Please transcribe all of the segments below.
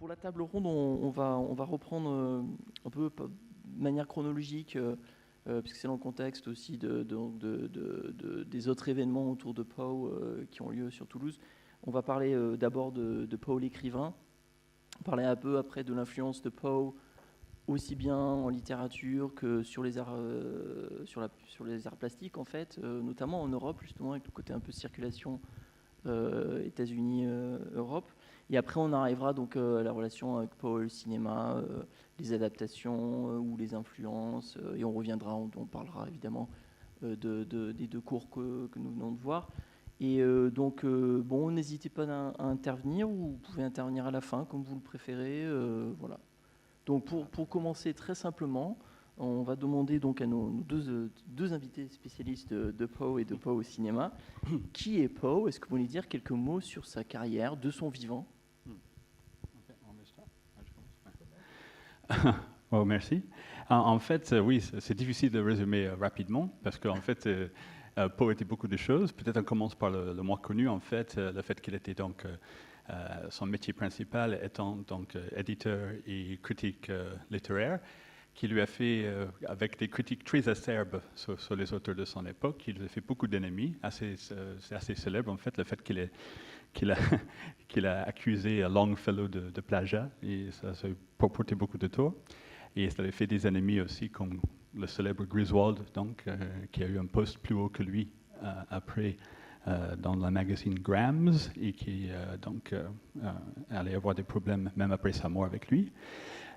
pour la table ronde, on va reprendre un peu de manière chronologique, puisque c'est dans le contexte aussi des autres événements autour de Poe qui ont lieu sur Toulouse. On va parler d'abord de Poe l'écrivain, parler un peu après de l'influence de Poe, aussi bien en littérature que sur les arts, sur les arts plastiques, en fait, notamment en Europe, justement, avec le côté un peu circulation États-Unis, Europe. Et après, on arrivera donc à la relation avec Poe et le cinéma, les adaptations ou les influences, et on reviendra, on parlera évidemment des deux cours que nous venons de voir. Et donc, bon, n'hésitez pas à intervenir, ou vous pouvez intervenir à la fin, comme vous le préférez. Voilà. Donc, pour commencer très simplement, on va demander donc à nos deux invités spécialistes de Poe et de Poe au cinéma. Qui est Poe? Est-ce que vous voulez dire quelques mots sur sa carrière, de son vivant? Oh, merci. En fait, oui, c'est difficile de résumer rapidement parce qu'en fait, Poe était beaucoup de choses. Peut-être on commence par le moins connu, en fait, le fait qu'il était donc son métier principal étant donc éditeur et critique littéraire, qui lui a fait, avec des critiques très acerbes sur les auteurs de son époque, il lui a fait beaucoup d'ennemis. C'est assez célèbre, en fait, le fait qu'il a accusé Longfellow de plagiat, et ça a porté beaucoup de tort. Et ça a fait des ennemis aussi, comme le célèbre Griswold, donc, qui a eu un poste plus haut que lui après dans le magazine Grams, et qui donc allait avoir des problèmes même après sa mort avec lui.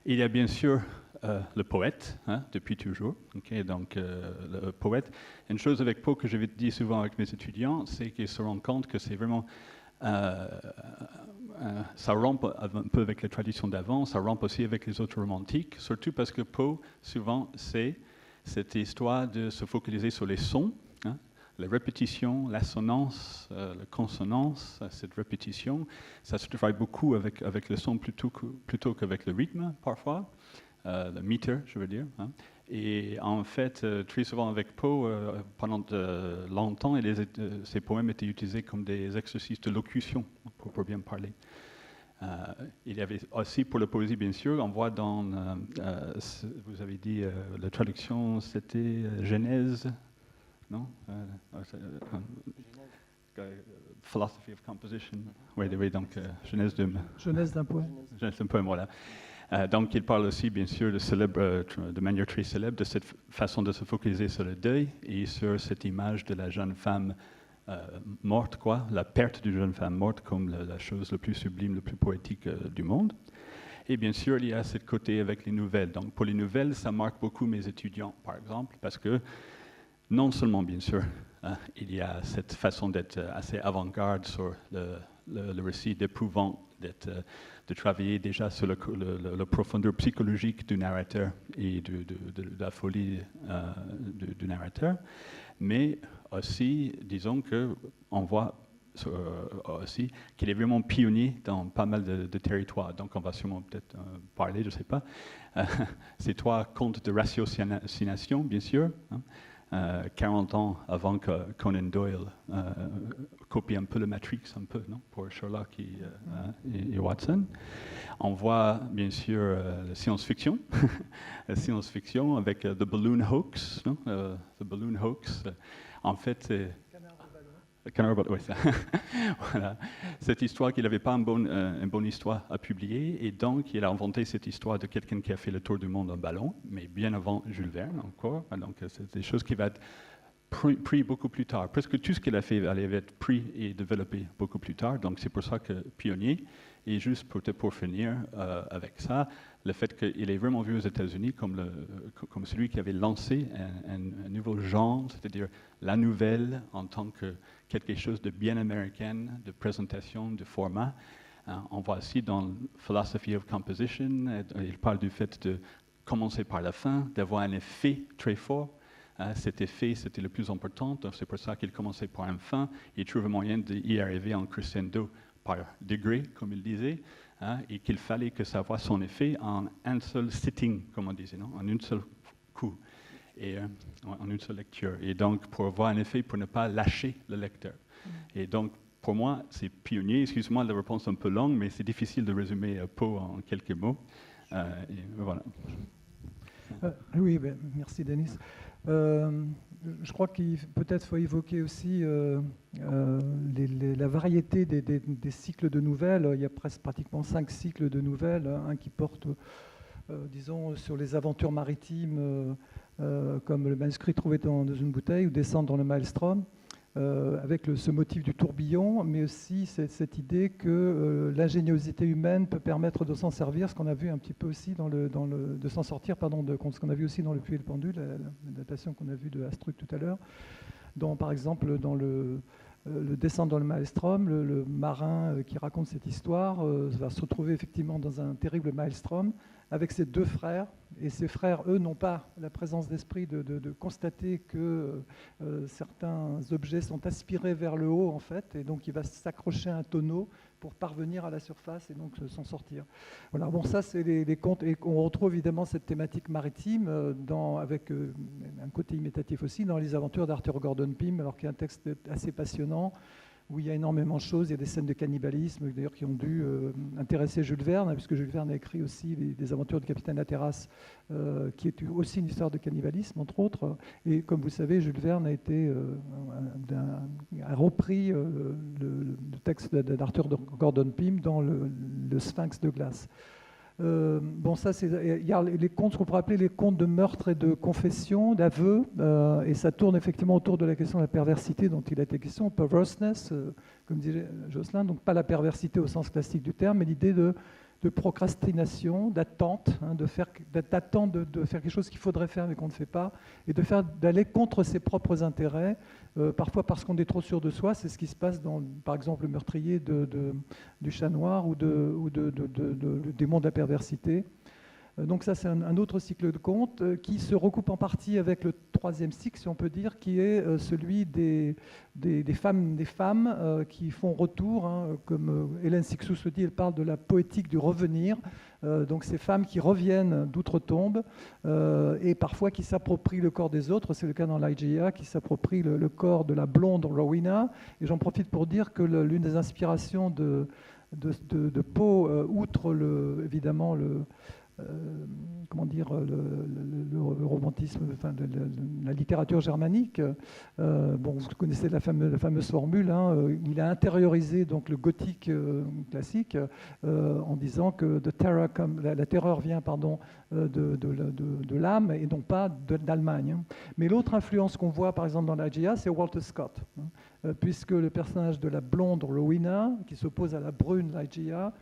Il y a bien sûr le poète, hein, depuis toujours. Okay, donc, le poète. Une chose avec Poe que je vais dire souvent avec mes étudiants, c'est qu'ils se rendent compte que c'est vraiment ça rompt un peu avec les traditions d'avant, ça rompt aussi avec les autres romantiques, surtout parce que Poe, souvent, c'est cette histoire de se focaliser sur les sons, hein, la répétition, l'assonance, la consonance, cette répétition. Ça se travaille beaucoup avec le son plutôt qu'avec le rythme, parfois, le meter, je veux dire. Hein. Et en fait, très souvent avec Poe, pendant longtemps, ces poèmes étaient utilisés comme des exercices de locution, pour bien parler. Il y avait aussi pour la poésie, bien sûr, on voit dans, vous avez dit, la traduction, c'était Genèse, non? Philosophy of Composition. Oui, donc Genèse d'un poème. Genèse d'un poème, voilà. Donc, il parle aussi, bien sûr, de manière très célèbre, de cette façon de se focaliser sur le deuil et sur cette image de la jeune femme morte, quoi, la perte d'une jeune femme morte comme la chose la plus sublime, la plus poétique du monde. Et bien sûr, il y a ce côté avec les nouvelles. Donc, pour les nouvelles, ça marque beaucoup mes étudiants, par exemple, parce que non seulement, bien sûr, il y a cette façon d'être assez avant-garde sur le récit d'éprouvant, de travailler déjà sur la profondeur psychologique du narrateur et de la folie du narrateur, mais aussi, disons qu'on voit aussi qu'il est vraiment pionnier dans pas mal de territoires. Donc on va sûrement peut-être parler, je ne sais pas. Ces trois contes de ratiocination, bien sûr, hein, 40 ans avant que Conan Doyle copie un peu le Matrix, un peu, non, pour Sherlock et Watson. On voit bien sûr la science-fiction, la science-fiction avec The Balloon Hoax, non, The Balloon Hoax. En fait, c'est oui, ça. Voilà. Cette histoire qu'il n'avait pas une bonne histoire à publier, et donc il a inventé cette histoire de quelqu'un qui a fait le tour du monde en ballon, mais bien avant Jules Verne encore. Donc c'est des choses qui vont être pris beaucoup plus tard. Presque tout ce qu'il a fait allait être pris et développé beaucoup plus tard. Donc c'est pour ça que pionnier. Et juste pour finir avec ça, le fait qu'il est vraiment vu aux États-Unis comme celui qui avait lancé un nouveau genre, c'est-à-dire la nouvelle en tant que quelque chose de bien américain, de présentation, de format. On voit aussi dans Philosophy of Composition, il parle du fait de commencer par la fin, d'avoir un effet très fort. Cet effet, c'était le plus important, donc c'est pour ça qu'il commençait par un fin, il trouve un moyen d'y arriver en crescendo par degré, comme il disait, et qu'il fallait que ça voit son effet en un seul sitting, comme on disait, non? En un seul coup, et en une seule lecture. Et donc, pour avoir un effet, pour ne pas lâcher le lecteur. Et donc, pour moi, c'est pionnier. Excuse-moi la réponse un peu longue, mais c'est difficile de résumer Poe en quelques mots. Et voilà. Oui, ben, merci Denis. Je crois qu'il peut-être faut évoquer aussi la variété des cycles de nouvelles. Il y a pratiquement 5 cycles de nouvelles, un qui porte, disons, sur les aventures maritimes, comme le manuscrit trouvé dans une bouteille ou descendre dans le maelstrom, avec ce motif du tourbillon, mais aussi cette idée que l'ingéniosité humaine peut permettre de s'en servir, ce qu'on a vu un petit peu aussi de s'en sortir, pardon, ce qu'on a vu aussi dans Le Puits et le Pendu, la datation qu'on a vue de Astruc tout à l'heure, par exemple dans le descendre dans le maelstrom, le marin qui raconte cette histoire va se retrouver effectivement dans un terrible maelstrom avec ses 2 frères, et ces frères, eux, n'ont pas la présence d'esprit de constater que certains objets sont aspirés vers le haut, en fait, et donc il va s'accrocher à un tonneau pour parvenir à la surface et donc s'en sortir. Voilà, bon, ça, c'est les contes, et on retrouve évidemment cette thématique maritime avec un côté imitatif aussi dans les aventures d'Arthur Gordon Pym, alors qu'il y a un texte assez passionnant, où il y a énormément de choses. Il y a des scènes de cannibalisme, d'ailleurs, qui ont dû intéresser Jules Verne, puisque Jules Verne a écrit aussi des aventures du capitaine Hatteras, qui est aussi une histoire de cannibalisme, entre autres. Et comme vous savez, Jules Verne a repris le texte d'Arthur Gordon Pym dans le Sphinx de glace. Bon, ça, il y a les contes, ce qu'on pourrait appeler les contes de meurtre et de confession, d'aveu, et ça tourne effectivement autour de la question de la perversité dont il a été question, perverseness, comme disait Jocelyn, donc pas la perversité au sens classique du terme, mais l'idée de procrastination, d'attente, d'attendre de faire quelque chose qu'il faudrait faire mais qu'on ne fait pas, et d'aller contre ses propres intérêts, parfois parce qu'on est trop sûr de soi. C'est ce qui se passe dans, par exemple, Le Meurtrier du Chat Noir ou Le Démon de la perversité. Donc ça, c'est un autre cycle de contes qui se recoupe en partie avec le 3e cycle, si on peut dire, qui est celui des femmes qui font retour, hein, comme Hélène Cixous le dit, elle parle de la poétique du revenir. Donc ces femmes qui reviennent d'outre-tombe et parfois qui s'approprient le corps des autres. C'est le cas dans l'IGA, qui s'approprie le corps de la blonde Rowena. Et j'en profite pour dire que l'une des inspirations de Poe, outre évidemment comment dire, le romantisme, enfin, la littérature germanique. Bon, vous connaissez la fameuse formule, hein, il a intériorisé donc le gothique classique en disant que la terreur vient de l'âme et non pas d'Allemagne. Hein. Mais l'autre influence qu'on voit par exemple dans l'IGA, c'est Walter Scott, hein, puisque le personnage de la blonde Rowena, qui s'oppose à la brune l'IGA,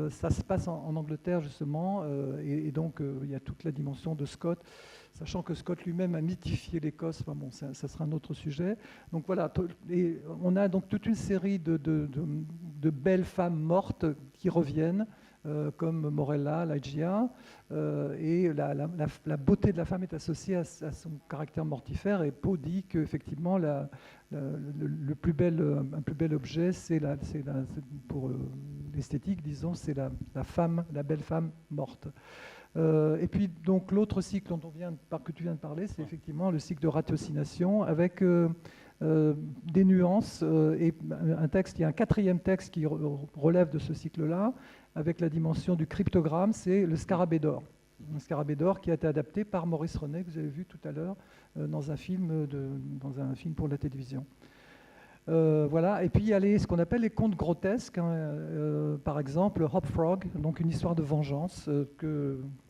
ça se passe en Angleterre justement, et donc il y a toute la dimension de Scott, sachant que Scott lui-même a mythifié l'Écosse. Enfin bon, ça sera un autre sujet. Donc voilà, et on a donc toute une série de belles femmes mortes qui reviennent, comme Morella, l'IGA, et la beauté de la femme est associée à son caractère mortifère, et Poe dit qu'effectivement un plus bel objet, pour l'esthétique, disons, c'est la belle femme morte. Et puis donc l'autre cycle que tu viens de parler, c'est effectivement le cycle de ratiocination avec des nuances et il y a un 4e texte qui relève de ce cycle-là, avec la dimension du cryptogramme, c'est le Scarabée d'or. Un Scarabée d'or qui a été adapté par Maurice René, que vous avez vu tout à l'heure, dans un film pour la télévision. Voilà. Et puis il y a ce qu'on appelle les contes grotesques, hein, par exemple Hop Frog, donc une histoire de vengeance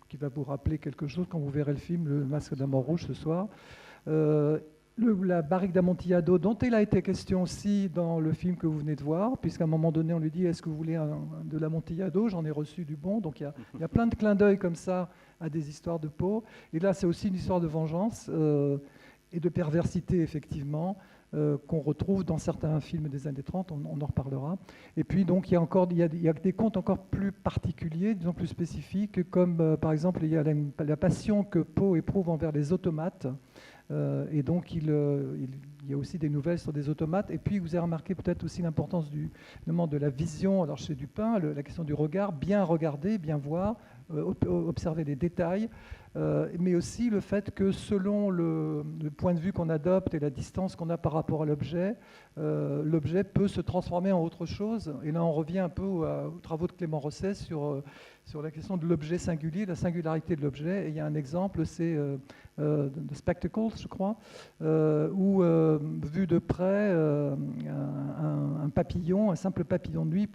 qui va vous rappeler quelque chose quand vous verrez le film Le Masque d'un mort rouge ce soir. La barrique d'Amontillado, dont il a été question aussi dans le film que vous venez de voir, puisqu'à un moment donné on lui dit est-ce que vous voulez de l'Amontillado, j'en ai reçu du bon. Donc il y a plein de clins d'œil comme ça à des histoires de Poe. Et là c'est aussi une histoire de vengeance et de perversité effectivement, qu'on retrouve dans certains films des années 30, on en reparlera. Et puis donc il y a des contes encore plus particuliers, disons plus spécifiques, comme par exemple il y a la passion que Poe éprouve envers les automates, et donc il il y a aussi des nouvelles sur des automates. Et puis, vous avez remarqué peut-être aussi l'importance de la vision. Alors, chez Dupin, la question du regard, bien regarder, bien voir, observer les détails, mais aussi le fait que selon le point de vue qu'on adopte et la distance qu'on a par rapport à l'objet, l'objet peut se transformer en autre chose. Et là, on revient un peu aux travaux de Clément Rosset sur la question de l'objet singulier, la singularité de l'objet. Et il y a un exemple, c'est The Spectacles, je crois, où, vu de près, un papillon, un simple papillon de nuit,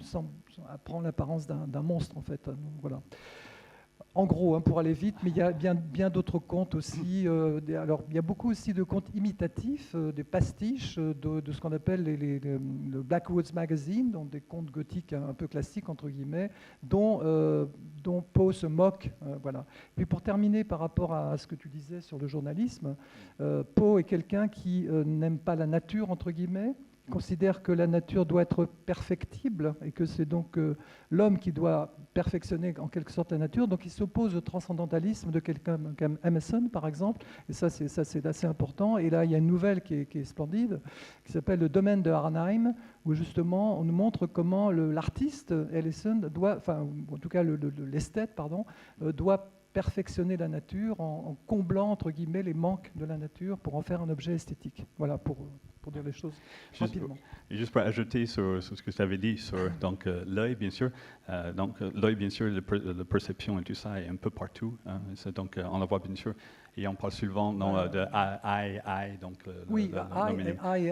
prend l'apparence d'un monstre, en fait. Donc, voilà. En gros, pour aller vite, mais il y a bien d'autres contes aussi. Alors, il y a beaucoup aussi de contes imitatifs, des pastiches de ce qu'on appelle le Blackwoods Magazine, donc des contes gothiques un peu classiques, entre guillemets, dont Poe se moque. Voilà. Puis pour terminer, par rapport à ce que tu disais sur le journalisme, Poe est quelqu'un qui n'aime pas la nature, entre guillemets, considère que la nature doit être perfectible et que c'est donc l'homme qui doit perfectionner en quelque sorte la nature. Donc il s'oppose au transcendantalisme de quelqu'un comme Emerson, par exemple, et ça c'est assez important. Et là, il y a une nouvelle qui est splendide, qui s'appelle Le Domaine de Arnheim, où justement on nous montre comment l'artiste Ellison doit, enfin en tout cas l'esthète, pardon, doit perfectionner la nature en comblant, entre guillemets, les manques de la nature pour en faire un objet esthétique. Voilà, pour dire les choses rapidement. Juste pour ajouter sur ce que tu avais dit sur l'œil, bien sûr. L'œil, bien sûr, la perception et tout ça est un peu partout. Hein. Donc, on le voit, bien sûr. Et on parle souvent de eye, donc oui, eye,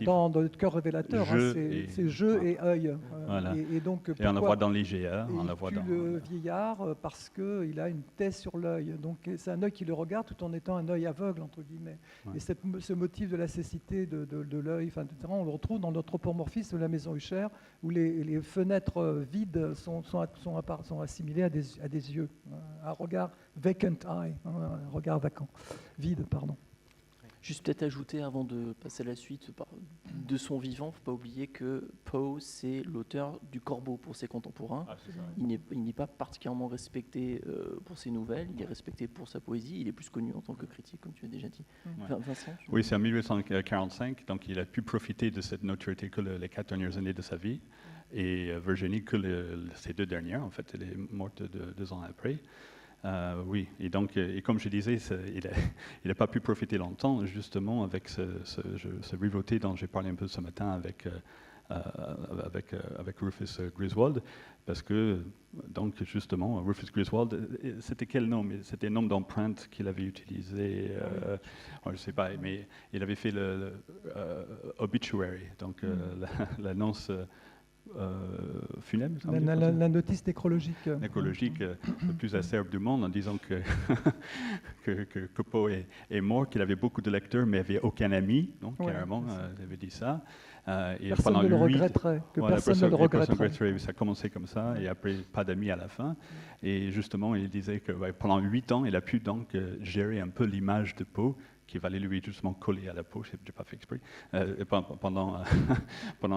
dans le cœur révélateur, c'est jeu et œil. Voilà. Et donc, et on le voit dans l'IGA. On le voit dans le vieillard parce qu'il a une taie sur l'œil. Donc c'est un œil qui le regarde tout en étant un œil aveugle, entre guillemets. Ouais. Et ce motif de la cécité de l'œil, etc., on le retrouve dans l'anthropomorphisme de la maison Hucher, où les fenêtres vides sont assimilées à des yeux, un regard vacant eye, un regard vacant, vide, pardon. Juste peut-être ajouter, avant de passer à la suite, de son vivant, il ne faut pas oublier que Poe, c'est l'auteur du Corbeau pour ses contemporains. Il n'est pas particulièrement respecté pour ses nouvelles, il est respecté pour sa poésie, il est plus connu en tant que critique, comme tu as déjà dit. Ouais. Vincent, oui, c'est en 1845, donc il a pu profiter de cette notoriété que les 4 dernières années de sa vie, et Virginie que ces 2 dernières, en fait, elle est morte 2 ans après. Oui, et donc, et comme je disais, il n'a pas pu profiter longtemps, justement, avec ce rivauté dont j'ai parlé un peu ce matin avec Rufus Griswold, parce que, donc, justement, Rufus Griswold, c'était quel nom? C'était un nom d'empreinte qu'il avait utilisé, je ne sais pas, mais il avait fait le obituary, donc l'annonce funèbre, la notice nécrologique. Nécrologique, le plus acerbe du monde, en disant que Poe est mort, qu'il avait beaucoup de lecteurs, mais n'avait aucun ami, donc carrément, il avait dit ça. Et personne ne le regretterait. Personne ne le regretterait. Ça a commencé comme ça, et après, pas d'amis à la fin. Et justement, il disait que pendant 8 ans, il a pu donc gérer un peu l'image de Poe, qui va lui justement coller à la peau, je n'ai pas fait exprès, pendant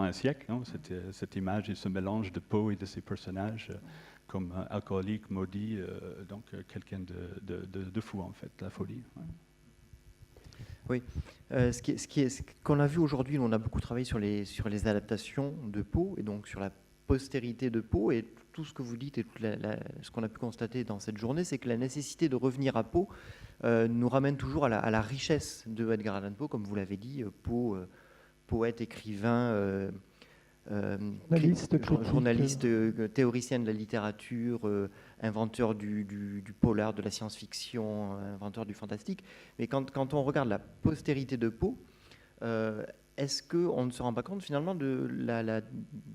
un siècle. Non, cette image et ce mélange de Poe et de ses personnages comme alcoolique, maudit, donc quelqu'un de fou en fait, la folie. Ouais. Oui, ce qu'on a vu aujourd'hui, on a beaucoup travaillé sur les adaptations de Poe et donc sur la postérité de Poe, et tout ce que vous dites et ce qu'on a pu constater dans cette journée, c'est que la nécessité de revenir à Poe nous ramène toujours à la richesse de Edgar Allan Poe, comme vous l'avez dit, Poe, poète, écrivain, journaliste, théoricien de la littérature, inventeur du polar, de la science-fiction, inventeur du fantastique. Mais quand on regarde la postérité de Poe, est-ce qu'on ne se rend pas compte finalement de la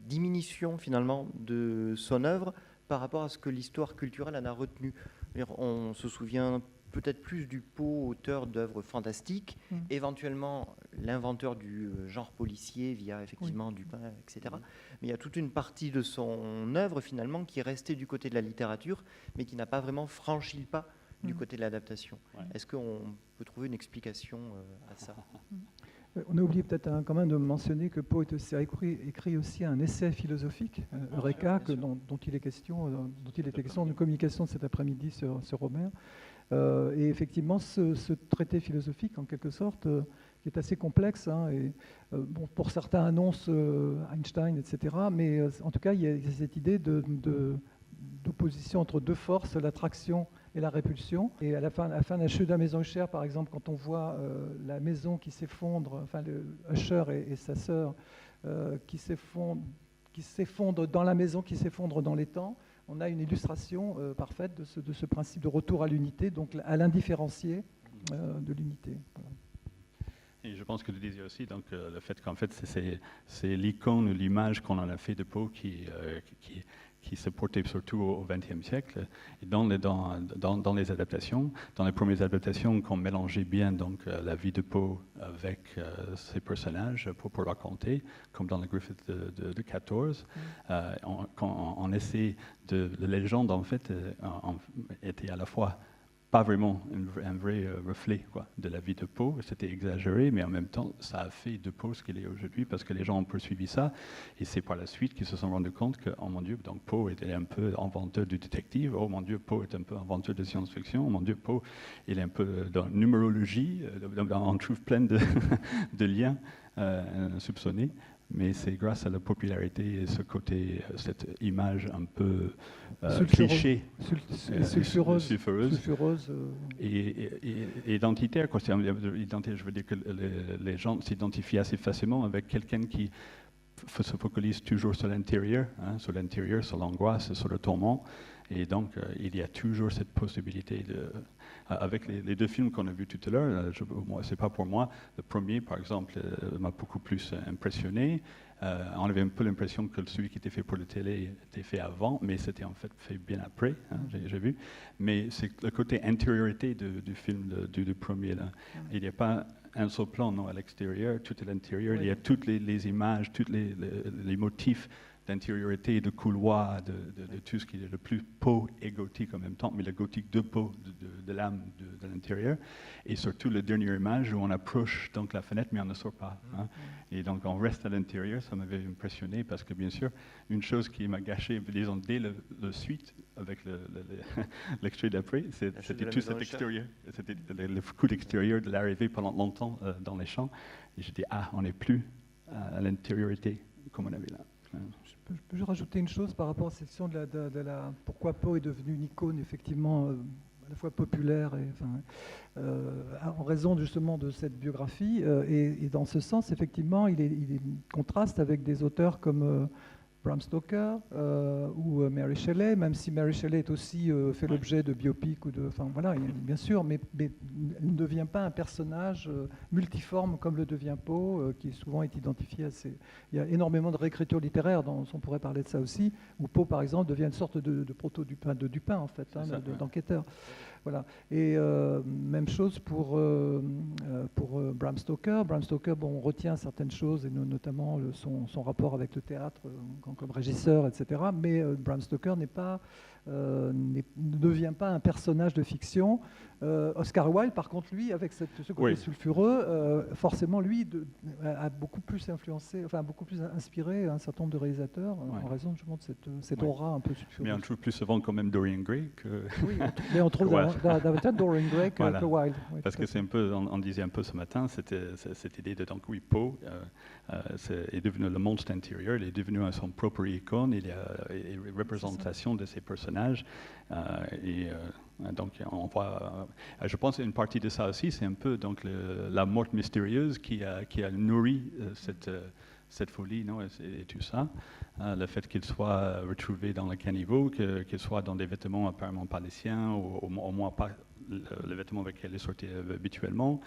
diminution finalement de son œuvre par rapport à ce que l'histoire culturelle en a retenu? On se souvient peut-être plus du Poe, auteur d'œuvres fantastiques, éventuellement l'inventeur du genre policier via effectivement Dupin, etc. Mais il y a toute une partie de son œuvre finalement qui est restée du côté de la littérature, mais qui n'a pas vraiment franchi le pas du côté de l'adaptation. Est-ce qu'on peut trouver une explication à ça? On a oublié peut-être quand même de mentionner que Poe a écrit aussi un essai philosophique, Eureka, dont il était question de communication cet après-midi sur Robert. Et effectivement, ce traité philosophique, en quelque sorte, qui est assez complexe, hein, et bon, pour certains annonce Einstein, etc. Mais en tout cas, il y a cette idée d'opposition entre deux forces, l'attraction et la répulsion. Et à la fin de la chute de la maison Usher, par exemple, quand on voit la maison qui s'effondre, enfin le Usher et sa sœur qui s'effondrent dans la maison, qui s'effondre dans les temps, on a une illustration parfaite de ce principe de retour à l'unité, donc à l'indifférencié de l'unité. Voilà. Et je pense que tu disais aussi donc, le fait qu'en fait, c'est l'icône ou l'image qu'on en a fait de Poe qui se portait surtout au XXe siècle. Et dans les adaptations, dans les premières adaptations, qu'on mélangeait bien donc, la vie de Poe avec ses personnages pour raconter, comme dans le Griffith de 14, quand on essaie de légende, en fait, était à la fois pas vraiment un vrai reflet quoi, de la vie de Poe. C'était exagéré, mais en même temps, ça a fait de Poe ce qu'il est aujourd'hui, parce que les gens ont poursuivi ça, et c'est par la suite qu'ils se sont rendus compte que, oh mon Dieu, donc Poe était un peu inventeur du détective, oh mon Dieu, Poe est un peu inventeur de science-fiction, oh mon Dieu, Poe, il est un peu dans la numérologie, on trouve plein de liens soupçonnés. Mais c'est grâce à la popularité et ce côté, cette image un peu cliché, sulfureuse. Et identitaire, quoi. Identitaire, je veux dire que les gens s'identifient assez facilement avec quelqu'un qui se focalise toujours sur l'intérieur, sur l'angoisse, sur le tourment. Et donc, il y a toujours cette possibilité avec les deux films qu'on a vus tout à l'heure, c'est pas pour moi. Le premier, par exemple, m'a beaucoup plus impressionné. On avait un peu l'impression que celui qui était fait pour la télé était fait avant, mais c'était en fait fait bien après, j'ai vu. Mais c'est le côté intériorité du film du premier. Là. Il n'y a pas un seul plan à l'extérieur, tout à l'intérieur. Oui. Il y a toutes les images, tous les motifs d'intériorité, de couloir, de tout ce qui est le plus Poe et gothique en même temps, mais le gothique de Poe, de l'âme de l'intérieur, et surtout la dernière image où on approche donc la fenêtre, mais on ne sort pas. Hein. Et donc on reste à l'intérieur, ça m'avait impressionné, parce que bien sûr, une chose qui m'a gâché, disons, dès le suite, avec l'extrait d'après, c'était tout cet extérieur, c'était le coup d'extérieur de l'arrivée pendant longtemps dans les champs, et j'ai dit, on n'est plus à l'intériorité comme on avait là. Je peux juste rajouter une chose par rapport à cette question de pourquoi Poe est devenu une icône effectivement à la fois populaire et en raison justement de cette biographie et dans ce sens effectivement il contraste avec des auteurs comme Bram Stoker ou Mary Shelley, même si Mary Shelley est aussi fait l'objet de biopics ou voilà, bien sûr, mais elle ne devient pas un personnage multiforme comme le devient Poe, qui souvent est identifié à Il y a énormément de réécriture littéraire, on pourrait parler de ça aussi, où Poe, par exemple, devient une sorte de proto-Dupin, en fait, d'enquêteur. Voilà. Et même chose pour Bram Stoker. Bram Stoker, on retient certaines choses, et notamment son rapport avec le théâtre comme régisseur, etc. Mais Bram Stoker ne devient pas un personnage de fiction. Oscar Wilde, par contre, lui, avec ce côté sulfureux, forcément, lui, a beaucoup plus influencé, beaucoup plus inspiré un certain nombre de réalisateurs en raison justement de cette aura un peu sulfureuse. Mais on trouve plus souvent quand même Dorian Gray que... Oui, mais on trouve davantage Dorian Gray que Wilde. Oui, parce que c'est un peu, on disait un peu ce matin, cette idée de donc, Poe est devenu le monstre intérieur, il est devenu son propre icône, il y a une représentation de ses personnages. Donc, on voit, je pense qu'une partie de ça aussi, c'est un peu donc, la mort mystérieuse qui a nourri cette folie, non, et tout ça. Le fait qu'il soit retrouvé dans le caniveau, qu'il soit dans des vêtements apparemment pas les siens, ou au moins pas le vêtement avec lequel il sortait habituellement,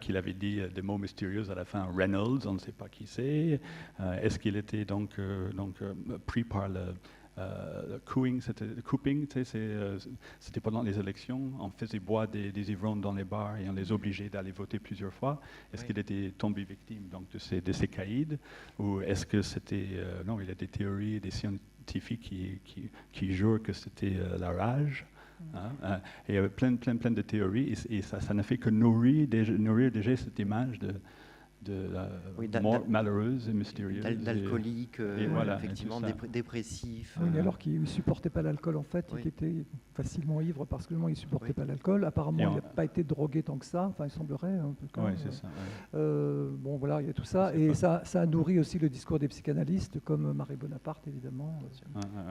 qu'il avait dit des mots mystérieux à la fin, Reynolds, on ne sait pas qui c'est. Est-ce qu'il était donc pris par le couping, c'était pendant les élections, on faisait boire des ivrognes dans les bars et on les obligeait d'aller voter plusieurs fois. Est-ce qu'il était tombé victime donc, de ces caïds, ou est-ce que c'était... non, il y a des théories, des scientifiques qui jurent que c'était la rage. Et il y avait plein de théories, et ça n'a fait que nourrir déjà cette image malheureuse et mystérieuse. D'alcoolique, effectivement, dépressif. Oui, alors qu'il ne supportait pas l'alcool, en fait, il était facilement ivre parce que il ne supportait pas l'alcool. Apparemment, il n'a pas été drogué tant que ça, enfin, il semblerait. En tout cas, c'est ça. Bon, voilà, il y a tout ça. Et ça a nourri aussi le discours des psychanalystes, comme Marie Bonaparte, évidemment.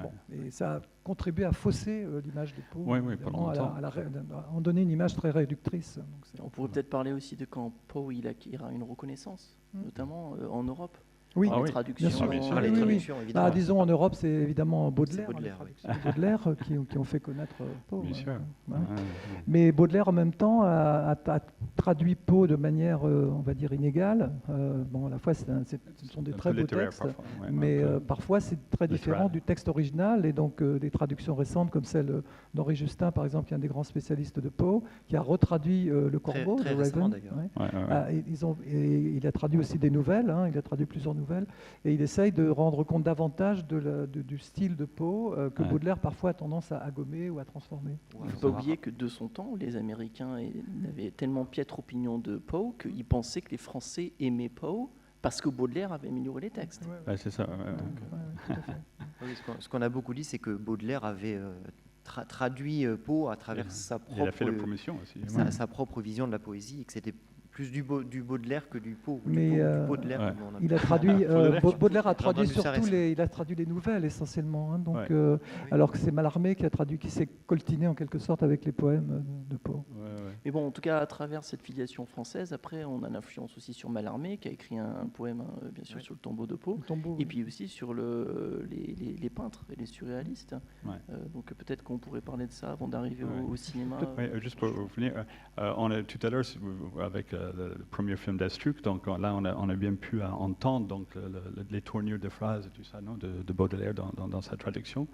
Bon, et ça a contribué à fausser l'image de Poe, à en donner une image très réductrice. Donc, on pourrait peut-être parler aussi de quand Poe il acquérera une reconnaissance, notamment en Europe. Oui, les traductions, les traductions, évidemment. Disons en Europe, c'est évidemment Baudelaire, Baudelaire qui ont fait connaître Poe. Bien sûr. Mais Baudelaire, en même temps, a traduit Poe de manière, on va dire, inégale. Bon, à la fois, ce sont des très beaux textes, mais parfois, c'est très différent du texte original. Et donc, des traductions récentes, comme celle d'Henri Justin, par exemple, qui est un des grands spécialistes de Poe, qui a retraduit Le Corbeau très de récemment, Raven. d'ailleurs. Il a traduit aussi des nouvelles, il a traduit plusieurs nouvelles, et il essaye de rendre compte davantage du style de Poe que Baudelaire parfois a tendance à gommer ou à transformer. Il ne faut pas oublier que de son temps, les Américains avaient tellement piètre opinion de Poe qu'ils pensaient que les Français aimaient Poe parce que Baudelaire avait amélioré les textes. C'est ça. Ce qu'on a beaucoup dit, c'est que Baudelaire avait traduit Poe à travers sa propre vision de la poésie, et que c'était plus du Baudelaire que du Poe. Baudelaire, il a traduit, Baudelaire a traduit surtout il a traduit les nouvelles essentiellement, alors que c'est Mallarmé qui s'est coltiné en quelque sorte avec les poèmes de Poe. Mais bon, en tout cas, à travers cette filiation française, après, on a l'influence aussi sur Mallarmé, qui a écrit un poème, bien sûr, sur le tombeau de Poe, et puis aussi sur les peintres et les surréalistes. Donc peut-être qu'on pourrait parler de ça avant d'arriver au cinéma. Juste pour finir, tout à l'heure, avec le premier film d'Astruc, donc là, on a bien pu entendre donc, les tournures de phrases et tout ça, non, de Baudelaire dans sa traduction.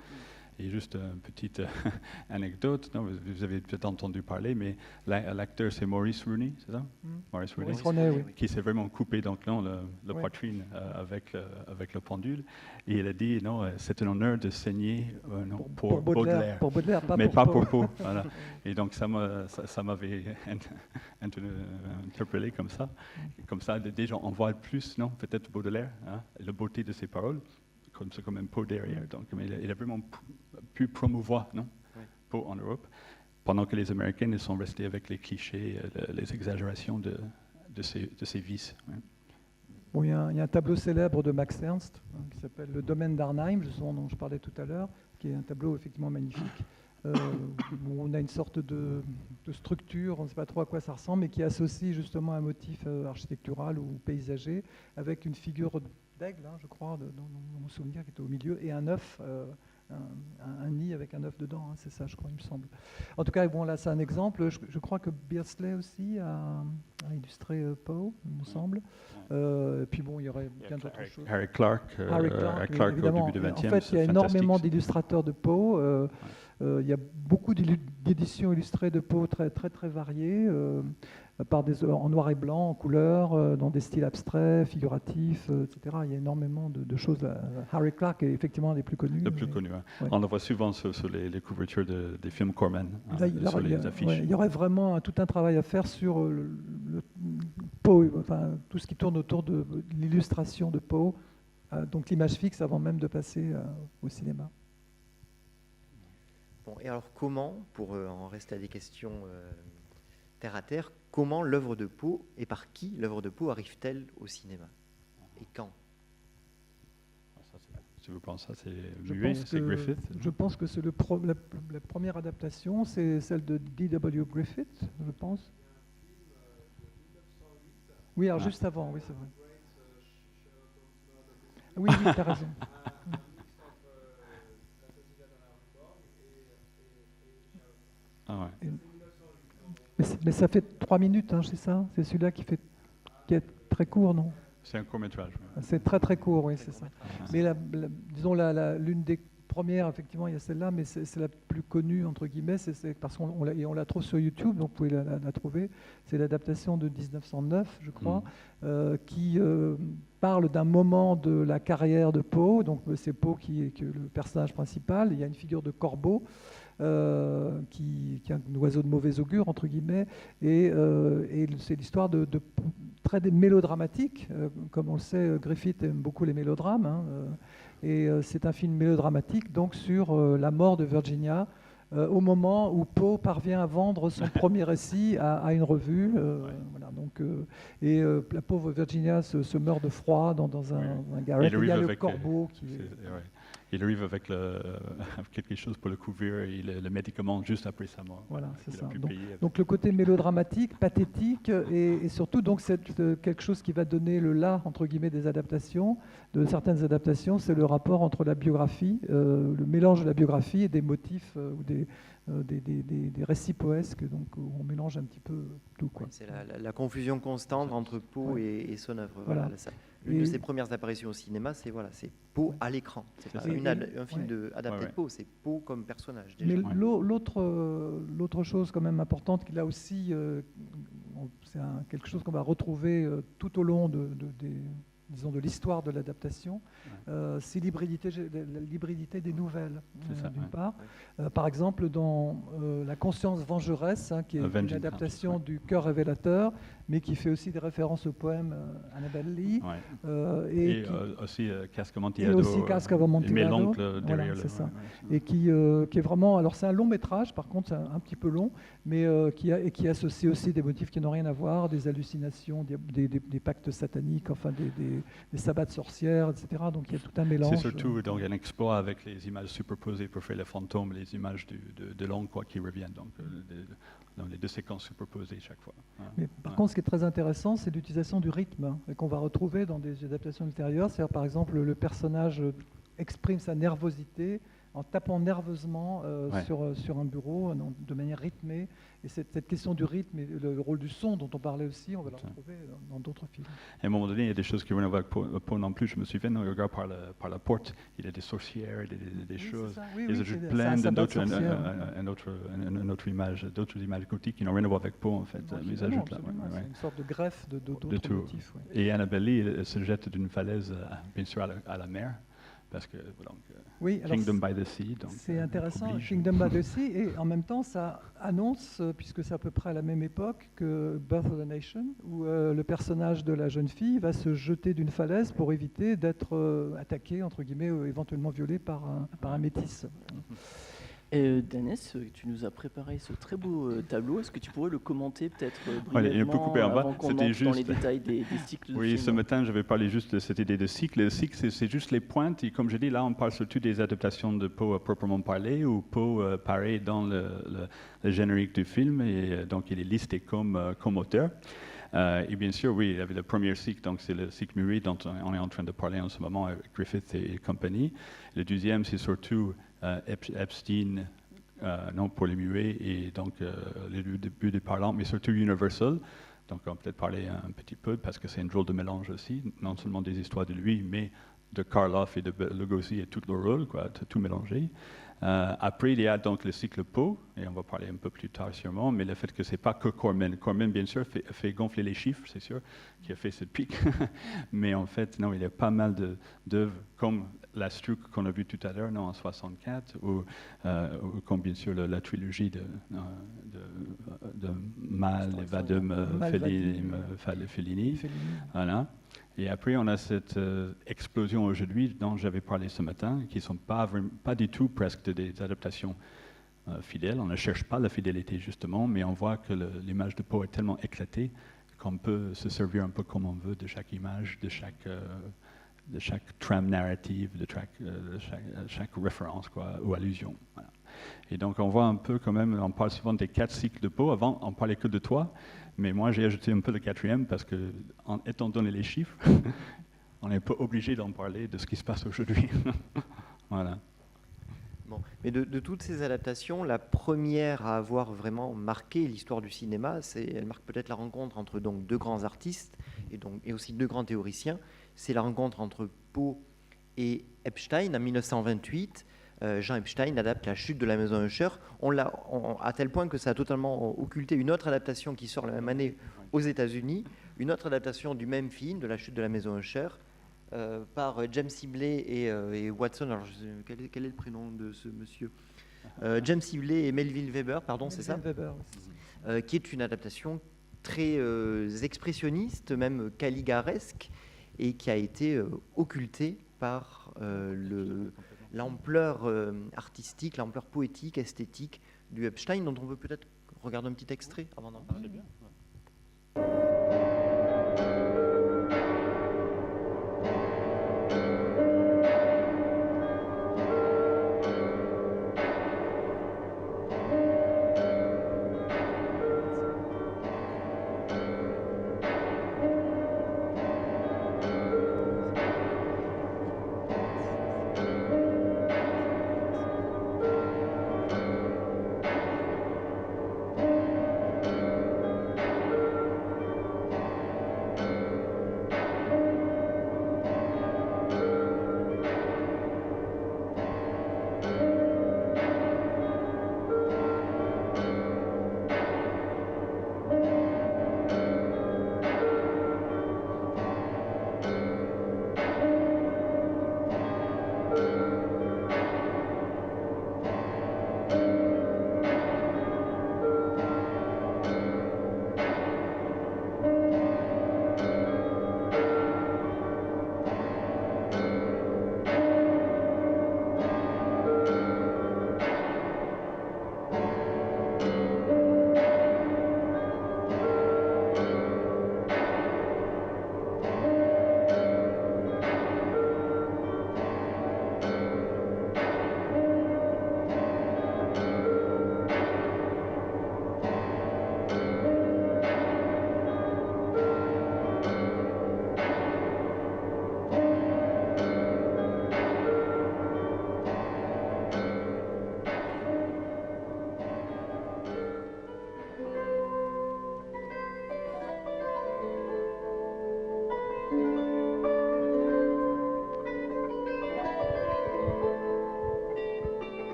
Et juste une petite anecdote, non, vous avez peut-être entendu parler, mais l'acteur c'est Maurice Rooney, c'est ça? Maurice Rooney, qui s'est vraiment coupé donc, le poitrine avec le pendule. Et il a dit, non, c'est un honneur de saigner pour Baudelaire. Pour Baudelaire, mais pas pour Poe. Voilà. Et donc ça m'avait interpellé comme ça. Comme ça, déjà, on voit plus, non, peut-être Baudelaire, la beauté de ses paroles. C'est quand même Poe derrière. Donc, il a vraiment pu promouvoir Poe en Europe, pendant que les Américains sont restés avec les clichés, les exagérations de ses vices. Bon, il y a un tableau célèbre de Max Ernst qui s'appelle Le Domaine d'Arnheim, dont je parlais tout à l'heure, qui est un tableau effectivement magnifique, où on a une sorte de structure, on ne sait pas trop à quoi ça ressemble, mais qui associe justement un motif architectural ou paysager avec une figure d'aigle, je crois, dans mon souvenir, qui était au milieu, et un œuf, un nid avec un œuf dedans, c'est ça, je crois, il me semble. En tout cas, bon, là, c'est un exemple. Je crois que Beardsley aussi a illustré Poe, il me semble. Et puis bon, il y aurait bien d'autres choses. Harry Clarke évidemment. Au début du XXe. En fait, il y a énormément d'illustrateurs de Poe. Il y a beaucoup d'éditions illustrées de Poe très, très, très variées. En noir et blanc, en couleur, dans des styles abstraits, figuratifs, etc. Il y a énormément de choses. Harry Clarke est effectivement un des plus connus. Le plus connu, On le voit souvent sur les couvertures des films Corman, sur les affiches. Il y aurait vraiment tout un travail à faire sur le Poe, enfin, tout ce qui tourne autour de l'illustration de Poe, donc l'image fixe avant même de passer au cinéma. Bon, et alors comment, pour en rester à des questions terre à terre, comment l'œuvre de Poe et par qui l'œuvre de Poe arrive-t-elle au cinéma? Et quand? Tu veux penser ça, c'est Griffith? Je pense que c'est la première adaptation, c'est celle de D.W. Griffith, je pense. Oui, alors juste avant, oui, c'est vrai. Oui, tu as raison. Mais ça fait 3 minutes, c'est ça? C'est celui-là qui est très court, non? C'est un court-métrage. C'est très très court, oui, c'est ça. Mais disons, l'une des premières, effectivement, il y a celle-là, mais c'est la plus connue, entre guillemets, c'est parce qu'on la trouve sur YouTube, donc vous pouvez la trouver. C'est l'adaptation de 1909, je crois, qui parle d'un moment de la carrière de Poe. Donc c'est Poe qui est le personnage principal. Il y a une figure de corbeau qui est un oiseau de mauvais augure, entre guillemets, et c'est l'histoire de très mélodramatique. Comme on le sait, Griffith aime beaucoup les mélodrames, hein, et c'est un film mélodramatique donc sur la mort de Virginia, au moment où Poe parvient à vendre son premier récit à une revue. Voilà, donc, la pauvre Virginia se meurt de froid dans un garret. Il y a le corbeau qui... Il arrive avec quelque chose pour le couvrir et le médicament juste après sa mort. Voilà, c'est ça. Donc le côté mélodramatique, pathétique, et surtout donc quelque chose qui va donner le là entre guillemets des adaptations, de certaines adaptations, c'est le rapport entre la biographie, le mélange de la biographie et des motifs ou des récits poesques, donc où on mélange un petit peu tout, quoi. C'est la confusion constante entre Poe et son œuvre. Voilà. L'une de ses premières apparitions au cinéma, c'est Poe à l'écran. C'est pas un film adapté de Poe, c'est Poe comme personnage. Déjà. Mais l'autre chose quand même importante, qu'il a aussi, c'est quelque chose qu'on va retrouver tout au long de l'histoire de l'adaptation, c'est l'hybridité des nouvelles, d'une part. Par exemple, dans La conscience vengeresse, qui est une adaptation du Cœur révélateur, mais qui fait aussi des références au poème Annabel Lee. Et aussi Casque Amontillado. Mais l'oncle derrière. C'est ça. Et qui est vraiment... Alors c'est un long métrage, par contre c'est un petit peu long, mais qui associe aussi des motifs qui n'ont rien à voir, des hallucinations, des pactes sataniques, enfin des sabbats de sorcières, etc. Donc il y a tout un mélange. C'est surtout donc, un exploit avec les images superposées pour faire les fantômes, les images de l'oncle qui reviennent. Donc dans les deux séquences superposées chaque fois. Mais par contre, ce qui est très intéressant, c'est l'utilisation du rythme qu'on va retrouver dans des adaptations ultérieures. C'est-à-dire, par exemple, le personnage exprime sa nervosité en tapant nerveusement sur un bureau de manière rythmée. Et cette question du rythme et le rôle du son dont on parlait aussi, on va le retrouver dans d'autres films. À un moment donné, il y a des choses qui vont avoir avec Poe non plus. Je me souviens, on regarde par la porte, il y a des sorcières, des choses. Il y a plein d'autres images, gothiques qui n'ont rien à voir avec Poe, en fait. C'est une sorte de greffe d'autres motifs. Et Annabel Lee, elle se jette d'une falaise, bien sûr, à la mer. Parce que Kingdom by the Sea. C'est intéressant, Kingdom by the Sea, et en même temps ça annonce, puisque c'est à peu près à la même époque que Birth of a Nation, où le personnage de la jeune fille va se jeter d'une falaise pour éviter d'être attaqué, entre guillemets, ou éventuellement violé par un métis. Danès, tu nous as préparé ce très beau tableau. Est-ce que tu pourrais le commenter peut-être brièvement il est un peu coupé en bas. Avant qu'on entre dans les détails des cycles de film. Ce matin, je vais parler juste de cette idée de cycle. Le cycle, c'est juste les pointes. Et comme je dis, là, on parle surtout des adaptations de Poe à proprement parler, où Poe paraît dans le générique du film. Et donc, il est listé comme auteur. Et bien sûr, oui, il y avait le premier cycle, donc c'est le cycle muet dont on est en train de parler en ce moment avec Griffith et compagnie. Le deuxième, c'est surtout Epstein, non pour les muets, et donc le début des parlants, mais surtout Universal. Donc on va peut-être parler un petit peu, parce que c'est une drôle de mélange aussi, non seulement des histoires de lui, mais de Karloff et de Lugosi et tout le rôle, tout mélangé. Après, il y a donc le cycle Poe, et on va parler un peu plus tard sûrement, mais le fait que ce n'est pas que Corman. Corman, bien sûr, fait gonfler les chiffres, c'est sûr, qui a fait ce pic. Mais en fait, non, il y a pas mal d'œuvres comme La Struc qu'on a vu tout à l'heure, en 64, ou comme bien sûr la trilogie de Mal, Vadum, Fellini. Voilà. Et après, on a cette explosion aujourd'hui dont j'avais parlé ce matin, qui ne sont pas du tout presque des adaptations fidèles. On ne cherche pas la fidélité, justement, mais on voit que l'image de Poe est tellement éclatée qu'on peut se servir un peu comme on veut de chaque image, de chaque trame narrative, de chaque référence ou allusion. Voilà. Et donc, on voit un peu quand même, on parle souvent des 4 cycles de Poe. Avant, on parlait que de toi. Mais moi, j'ai ajouté un peu le 4e parce que, étant donné les chiffres, on est un peu obligé d'en parler de ce qui se passe aujourd'hui. Voilà. Bon. Mais de toutes ces adaptations, la première à avoir vraiment marqué l'histoire du cinéma, elle marque peut-être la rencontre entre donc 2 grands artistes et aussi 2 grands théoriciens. C'est la rencontre entre Poe et Epstein en 1928. Jean Epstein adapte La chute de la maison Usher, à tel point que ça a totalement occulté une autre adaptation qui sort la même année aux États-Unis, une autre adaptation du même film, de La chute de la maison Usher, par James Sibley et Watson. Alors, quel est le prénom de ce monsieur? James Sibley et Melville Weber, pardon, c'est ça? Weber, qui est une adaptation très expressionniste, même caligaresque, et qui a été occultée par l'ampleur artistique, l'ampleur poétique, esthétique du Epstein, dont on peut peut-être regarder un petit extrait avant d'en parler.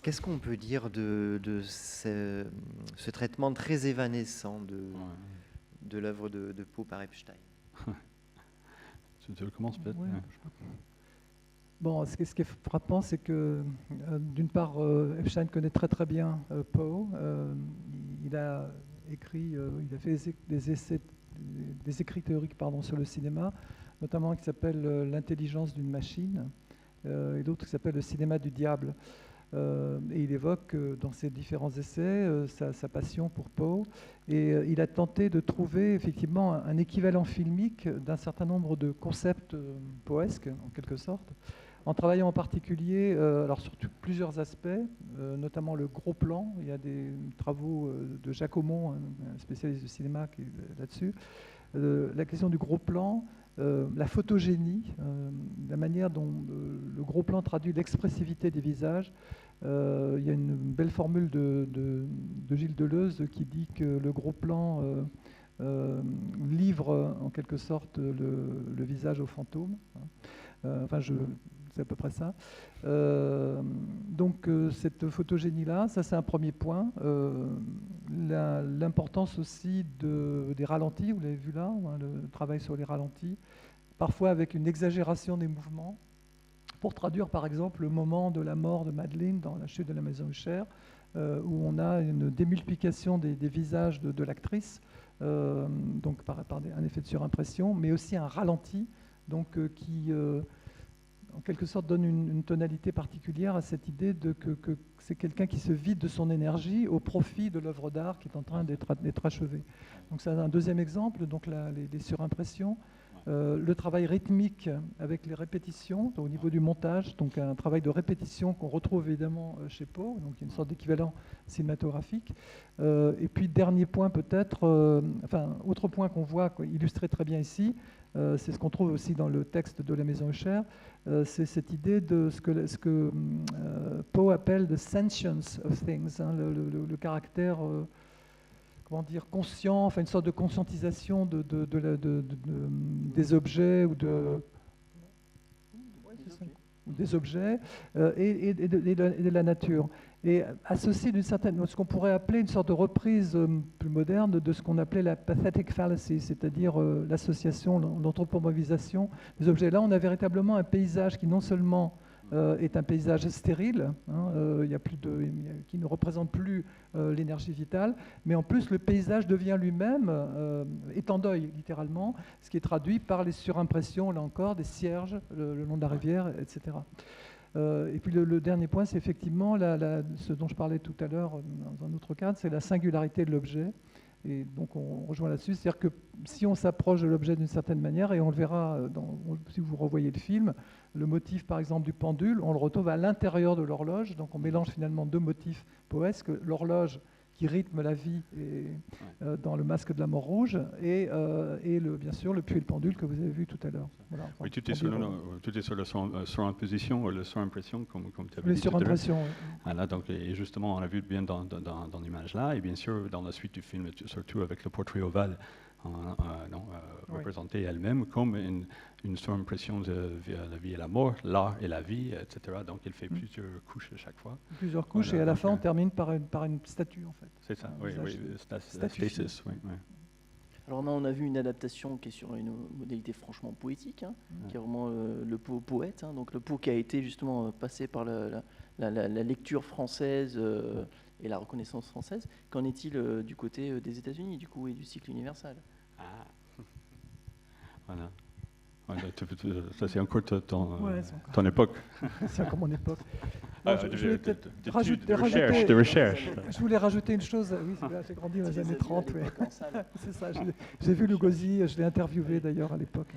Qu'est-ce qu'on peut dire de ce traitement très évanescent de l'œuvre de Poe par Epstein? Tu commences peut-être? Ouais. Bon, ce qui est frappant, c'est que d'une part, Epstein connaît très très bien Poe. Il a écrit, il a fait des écrits théoriques sur le cinéma, notamment qui s'appelle L'intelligence d'une machine, et d'autres qui s'appelle Le cinéma du diable. Et il évoque dans ses différents essais sa passion pour Poe, et il a tenté de trouver effectivement un équivalent filmique d'un certain nombre de concepts poesques, en quelque sorte, en travaillant en particulier alors sur plusieurs aspects, notamment le gros plan. Il y a des travaux de Jacques Aumont, un spécialiste du cinéma, qui est là-dessus. La question du gros plan, la photogénie, la manière dont le gros plan traduit l'expressivité des visages. Il y a une belle formule de Gilles Deleuze qui dit que le gros plan livre en quelque sorte le visage au fantôme. C'est à peu près ça. Donc cette photogénie-là, ça c'est un premier point. L'importance aussi des ralentis, vous l'avez vu là, le travail sur les ralentis, parfois avec une exagération des mouvements, pour traduire par exemple le moment de la mort de Madeleine dans La chute de la maison Usher, où on a une démultiplication des visages de l'actrice, donc par un effet de surimpression, mais aussi un ralenti, donc qui en quelque sorte donne une tonalité particulière à cette idée que c'est quelqu'un qui se vide de son énergie au profit de l'œuvre d'art qui est en train d'être achevée. Donc c'est un deuxième exemple, donc les surimpressions. Le travail rythmique avec les répétitions au niveau du montage, donc un travail de répétition qu'on retrouve évidemment chez Poe, donc il y a une sorte d'équivalent cinématographique. Et puis dernier point peut-être, autre point qu'on voit illustré très bien ici, c'est ce qu'on trouve aussi dans le texte de La Maison Usher, c'est cette idée de ce que Poe appelle the sentience of things, hein, le caractère comment dire, conscient, enfin une sorte de conscientisation des objets ou des objets et de la nature. Et associé d'une certaine, ce qu'on pourrait appeler une sorte de reprise plus moderne de ce qu'on appelait la pathetic fallacy, c'est-à-dire l'association, l'anthropomorphisation des objets. Là, on a véritablement un paysage qui non seulement est un paysage stérile, hein, qui ne représente plus l'énergie vitale, mais en plus le paysage devient lui-même, est en deuil littéralement, ce qui est traduit par les surimpressions, là encore, des cierges le long de la rivière, etc. Et puis le dernier point, c'est effectivement ce dont je parlais tout à l'heure dans un autre cadre, c'est la singularité de l'objet. Et donc on rejoint là-dessus, c'est-à-dire que si on s'approche de l'objet d'une certaine manière, et on le verra si vous revoyez le film, le motif par exemple du pendule, on le retrouve à l'intérieur de l'horloge, donc on mélange finalement deux motifs poesques, l'horloge qui rythme la vie dans le Masque de la Mort Rouge, et bien sûr le puits et le pendule que vous avez vu tout à l'heure. Voilà, enfin, oui, tout est sur la surimposition ou la surimpression, comme tu avais dit. Les surimpressions, oui. Voilà, donc, et justement, on a vu bien dans l'image là, et bien sûr dans la suite du film, surtout avec le portrait ovale représenté elle-même comme une surimpression de la vie et la mort, l'art et la vie, etc. Donc il fait plusieurs couches à chaque fois. Plusieurs couches, voilà, et à la fin on termine par une statue en fait. C'est ça, oui, stasis, oui. Alors on a vu une adaptation qui est sur une modalité franchement poétique, hein, qui est vraiment le Poe poète, hein, donc le Poe qui a été justement passé par la lecture française et la reconnaissance française. Qu'en est-il du côté des États-Unis du coup et du cycle universal? Voilà. Ça c'est encore ton époque. C'est encore mon époque. De recherche. Je voulais rajouter une chose. Oui, j'ai grandi dans les années 30. C'est ça. J'ai vu Lugosi, je l'ai interviewé d'ailleurs à l'époque.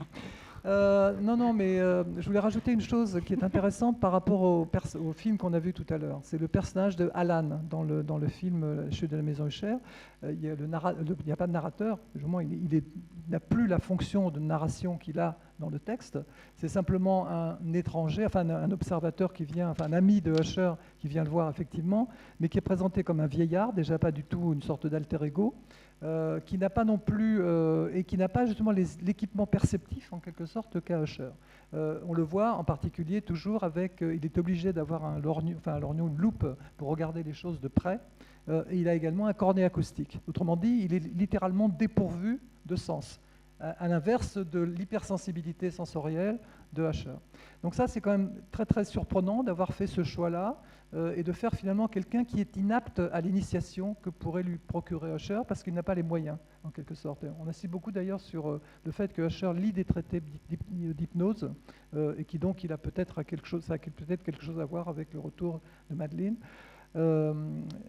Mais je voulais rajouter une chose qui est intéressante par rapport au film qu'on a vu tout à l'heure. C'est le personnage de Alan dans le film Chute de la Maison Usher. Il n'y a pas de narrateur. Il n'a plus la fonction de narration qu'il a dans le texte. C'est simplement un étranger, enfin un observateur qui vient, enfin un ami de Usher qui vient le voir effectivement, mais qui est présenté comme un vieillard, déjà pas du tout une sorte d'alter ego. Qui n'a pas non plus et qui n'a pas justement l'équipement perceptif en quelque sorte qu'a Usher. On le voit en particulier toujours avec, il est obligé d'avoir un lorgnon, une loupe pour regarder les choses de près. Et il a également un cornet acoustique. Autrement dit, il est littéralement dépourvu de sens, à l'inverse de l'hypersensibilité sensorielle de Usher. Donc ça, c'est quand même très très surprenant d'avoir fait ce choix-là et de faire finalement quelqu'un qui est inapte à l'initiation que pourrait lui procurer Usher parce qu'il n'a pas les moyens, en quelque sorte. On insiste beaucoup d'ailleurs sur le fait que Usher lit des traités d'hypnose et qui donc il a peut-être quelque chose à voir avec le retour de Madeleine.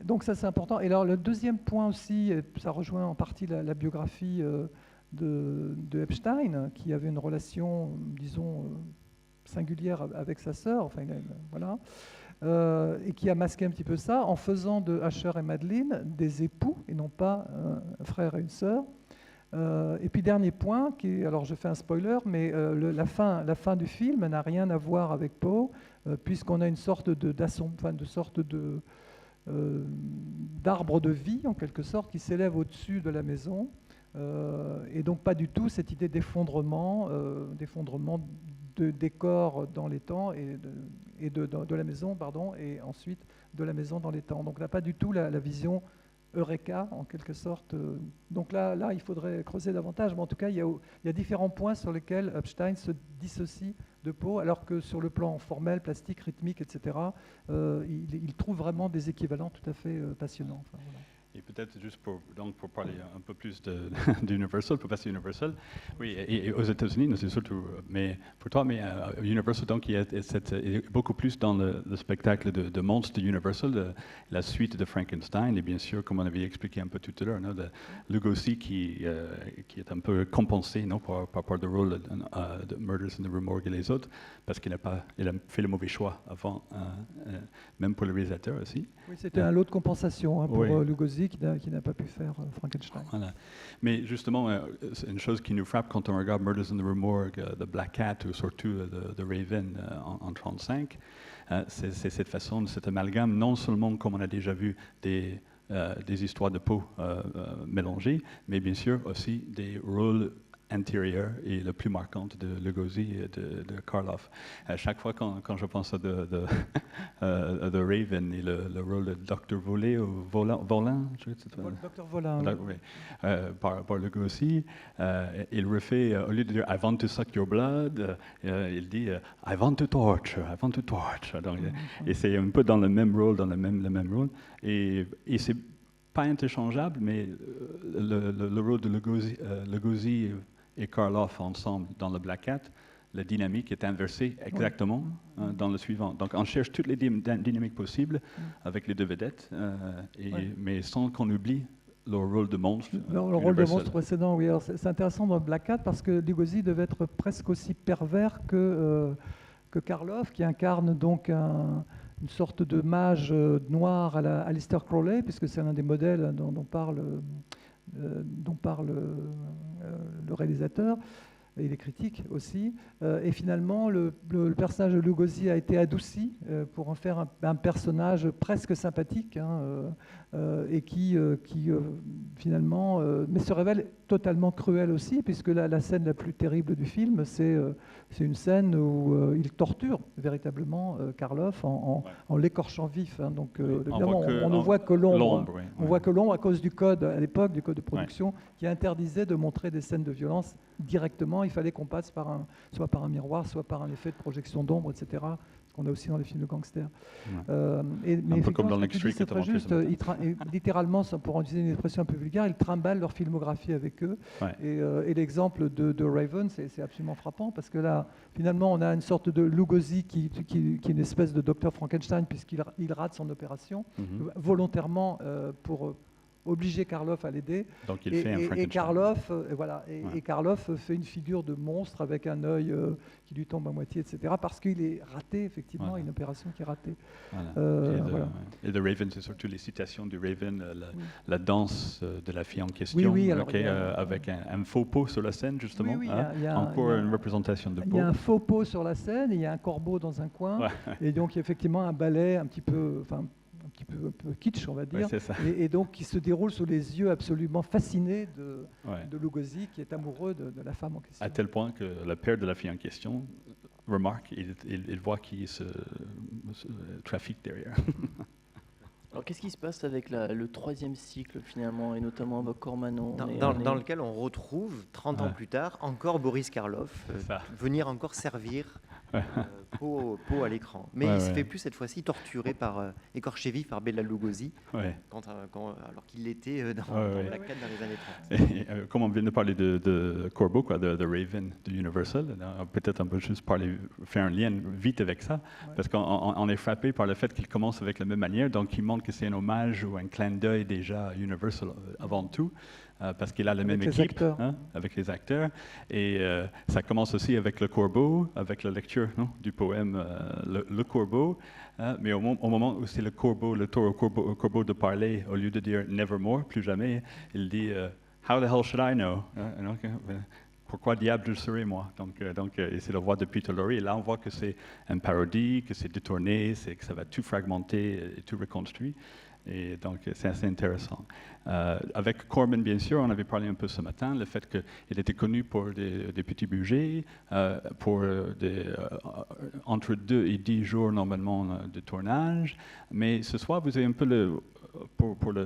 Donc ça c'est important. Et alors le deuxième point aussi, ça rejoint en partie la biographie de Epstein, qui avait une relation, disons, singulière avec sa sœur, voilà, et qui a masqué un petit peu ça en faisant de Usher et Madeleine des époux et non pas un frère et une sœur. Et puis dernier point, alors je fais un spoiler, mais la fin du film n'a rien à voir avec Poe, puisqu'on a une sorte d'arbre de vie en quelque sorte qui s'élève au-dessus de la maison. Et donc pas du tout cette idée d'effondrement de décor dans les temps et de la maison, pardon, et ensuite de la maison dans les temps. Donc là, pas du tout la vision Eureka, en quelque sorte. Donc là, il faudrait creuser davantage, mais en tout cas, il y a différents points sur lesquels Epstein se dissocie de Poe, alors que sur le plan formel, plastique, rythmique, etc., il trouve vraiment des équivalents tout à fait passionnants. Enfin, voilà. Et peut-être juste pour parler un peu plus d'Universal, pour passer Universal, oui, et aux États-Unis, c'est surtout, mais pour toi, mais Universal, donc, il y a beaucoup plus dans le spectacle de monstres de Universal, la suite de Frankenstein, et bien sûr, comme on avait expliqué un peu tout à l'heure, de Lugosi qui est un peu compensé par le rôle de Murders in the Rue Morgue et les autres, parce qu'il a fait le mauvais choix avant, même pour le réalisateur aussi. Oui, c'était un lot de compensation pour Lugosi qui n'a pas pu faire Frankenstein. Voilà. Mais justement, c'est une chose qui nous frappe quand on regarde Murders in the Rue Morgue, The Black Cat ou surtout The Raven en 1935, c'est cette façon, cet amalgame, non seulement comme on a déjà vu des histoires de peau mélangées, mais bien sûr aussi des rôles intérieur et le plus marquant de Lugosi et de Karloff. À chaque fois quand je pense à The Raven et le rôle de Dr. Volin, Dr. Volin, oui. Par Lugosi, il refait, au lieu de dire « I want to suck your blood », il dit « I want to torture ». Donc, et c'est un peu dans le même rôle, le même rôle. Et c'est pas interchangeable, mais le rôle de Lugosi et Karloff ensemble dans le Black Cat, la dynamique est inversée exactement dans le suivant. Donc on cherche toutes les dynamiques possibles avec les deux vedettes, mais sans qu'on oublie leur rôle de monstre. Le rôle de monstre précédent, oui. C'est intéressant dans le Black Cat parce que Lugosi devait être presque aussi pervers que Karloff, qui incarne donc une sorte de mage noir à la Aleister Crowley, puisque c'est l'un des modèles dont parle le réalisateur et les critiques aussi. Et finalement, le personnage de Lugosi a été adouci pour en faire un personnage presque sympathique et qui finalement mais se révèle totalement cruel aussi, puisque la scène la plus terrible du film, c'est une scène où il torture véritablement Karloff en l'écorchant vif. Donc évidemment, on ne voit que l'ombre. On voit que l'ombre à cause du code, à l'époque, du code de production, qui interdisait de montrer des scènes de violence directement. Il fallait qu'on passe soit par un miroir, soit par un effet de projection d'ombre, etc. Ce qu'on a aussi dans les films de gangsters. Mais un peu comme dans l'extrait que tu as juste, littéralement, pour utiliser une expression un peu vulgaire, ils trimballent leur filmographie avec eux. Et l'exemple de Raven, c'est absolument frappant, parce que là, finalement, on a une sorte de Lugosi qui est une espèce de docteur Frankenstein, puisqu'il rate son opération volontairement pour obliger Karloff à l'aider. Donc il fait un Frankenstein. Et Karloff fait une figure de monstre avec un œil qui lui tombe à moitié, etc. Parce qu'il est raté, effectivement, une opération qui est ratée. Et The Raven, c'est surtout les citations du Raven, la danse de la fille en question, avec un faux pot sur la scène, justement. Encore une représentation de peau. Il y a un faux pot sur la scène, et il y a un corbeau dans un coin, et donc il y a effectivement un ballet un petit peu kitsch, on va dire, et donc qui se déroule sous les yeux absolument fascinés de Lugosi, qui est amoureux de la femme en question. À tel point que le père de la fille en question remarque, il voit qu'il se trafique derrière. Alors qu'est-ce qui se passe avec le troisième cycle finalement, et notamment avec Cormano dans lequel on retrouve, 30 ans plus tard, encore Boris Karloff venir encore servir peau à l'écran. Mais il se fait plus cette fois-ci torturer écorché vif par Bela Lugosi, alors qu'il l'était dans Black Cat dans les années 30. Comme on vient de parler de Corbeau, de Raven de Universal, peut-être on peut juste faire un lien vite avec ça, parce qu'on est frappé par le fait qu'il commence avec la même manière, donc il montre que c'est un hommage ou un clin d'œil déjà à Universal avant tout. Parce qu'il a la même équipe avec les acteurs. Et ça commence aussi avec le corbeau, avec la lecture du poème Le Corbeau. Mais au moment où c'est le corbeau de parler, au lieu de dire « nevermore », plus jamais, il dit « how the hell should I know » Pourquoi diable je serais moi? Donc et c'est la voix de Peter Lorre. Et là, on voit que c'est une parodie, que c'est détourné, que ça va tout fragmenter et tout reconstruit. Et donc, c'est assez intéressant. Avec Corman, bien sûr, on avait parlé un peu ce matin, le fait qu'il était connu pour des petits budgets, pour entre 2 et 10 jours normalement de tournage. Mais ce soir, vous avez un peu pour la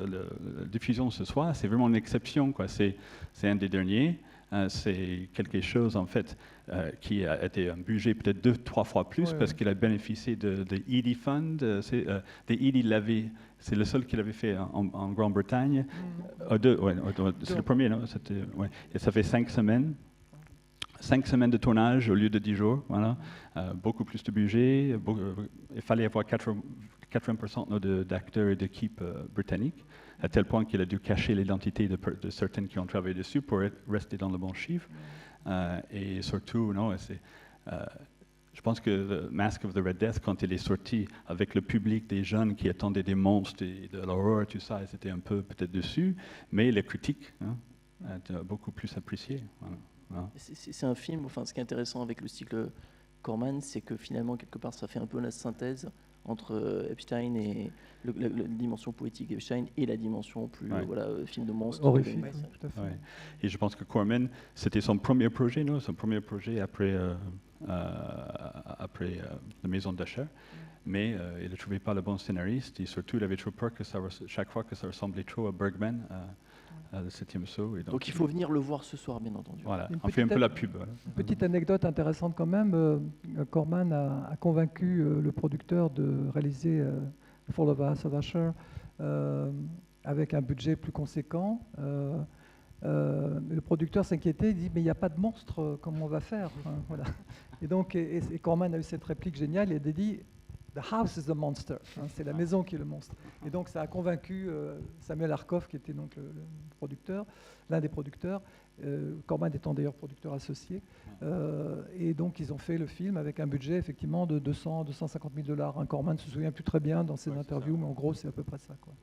diffusion ce soir, c'est vraiment une exception, quoi. C'est un des derniers. c'est quelque chose en fait qui a été un budget peut-être 2-3 fois plus parce qu'il a bénéficié de Edie Fund. Des Edie l'avait, c'est le seul qu'il avait fait en Grande-Bretagne. C'est le premier, non? Et ça fait 5 semaines. 5 semaines de tournage au lieu de 10 jours, voilà. Beaucoup plus de budget. Il fallait avoir 80% d'acteurs et d'équipes britanniques, à tel point qu'il a dû cacher l'identité de certaines qui ont travaillé dessus pour rester dans le bon chiffre. Et surtout, je pense que The Mask of the Red Death, quand il est sorti avec le public des jeunes qui attendaient des monstres et de l'horreur, tout ça, ils étaient un peu peut-être dessus, mais les critiques ont beaucoup plus apprécié. Voilà. C'est un film, enfin, ce qui est intéressant avec le cycle Corman, c'est que finalement, quelque part, ça fait un peu la synthèse entre Epstein et la dimension poétique d'Epstein et la dimension plus film de monstre. Horrifique, tout à fait. Ouais. Et je pense que Corman, c'était son premier projet, son premier projet après La Maison d'Usher. Mais il ne trouvait pas le bon scénariste et surtout, il avait trop peur que chaque fois que ça ressemblait trop à Bergman. Le 7e saut. Et donc il faut venir le voir ce soir, bien entendu. Voilà, on fait un peu la pub. Voilà. Une petite anecdote intéressante quand même. Corman a convaincu le producteur de réaliser The Fall of the House of Usher avec un budget plus conséquent. Le producteur s'inquiétait, il dit mais il n'y a pas de monstre, comment on va faire, voilà. Et donc et Corman a eu cette réplique géniale, il a dit The house is the monster, c'est la maison qui est le monstre. Et donc ça a convaincu Samuel Arkoff, qui était donc le producteur, l'un des producteurs, Corman étant d'ailleurs producteur associé. Et donc ils ont fait le film avec un budget effectivement de 250 000 $. Corman ne se souvient plus très bien dans ses interviews, mais en gros c'est à peu près ça, quoi.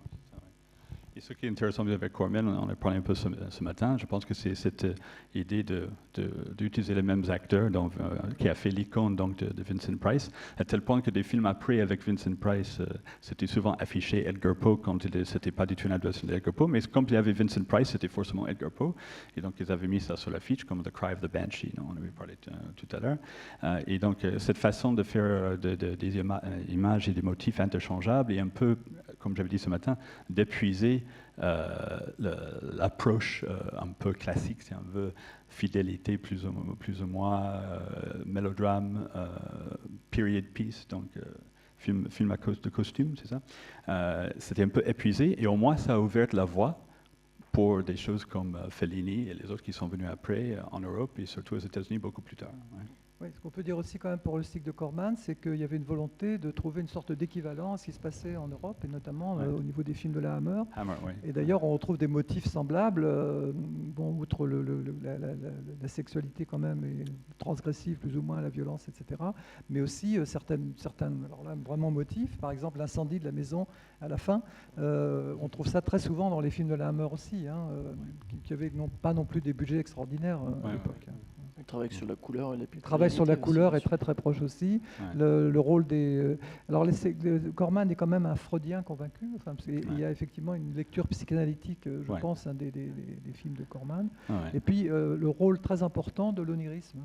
Et ce qui est intéressant avec Corman, on a parlé un peu ce matin, je pense que c'est cette idée d'utiliser les mêmes acteurs qui a fait l'icône de Vincent Price, à tel point que des films après avec Vincent Price, c'était souvent affiché Edgar Poe quand c'était pas du tout une adaptation d'Edgar Poe, mais comme il y avait Vincent Price, c'était forcément Edgar Poe, et donc ils avaient mis ça sur l'affiche comme The Cry of the Banshee, on avait parlé tout à l'heure. Et donc cette façon de faire des images et des motifs interchangeables est un peu, comme j'avais dit ce matin, d'épuiser l'approche un peu classique, si on veut, fidélité plus ou moins, mélodrame, period piece, donc film à cause de costume, c'est ça. C'était un peu épuisé et au moins ça a ouvert la voie pour des choses comme Fellini et les autres qui sont venus après en Europe et surtout aux États-Unis beaucoup plus tard. Ouais. Oui, ce qu'on peut dire aussi quand même pour le cycle de Corman, c'est qu'il y avait une volonté de trouver une sorte d'équivalent à ce qui se passait en Europe, et notamment au niveau des films de la Hammer. Et d'ailleurs, on retrouve des motifs semblables, outre la sexualité quand même, et transgressive plus ou moins, la violence, etc. Mais aussi certaines alors là, vraiment motifs, par exemple l'incendie de la maison à la fin. On trouve ça très souvent dans les films de la Hammer aussi, qui avaient pas non plus des budgets extraordinaires à l'époque. Il travaille sur la couleur et la Il travaille sur la couleur est très très proche aussi. Ouais. Le rôle des... Alors Corman est quand même un freudien convaincu. Enfin, il y a effectivement une lecture psychanalytique, je pense, des films de Corman. Et puis le rôle très important de l'onirisme.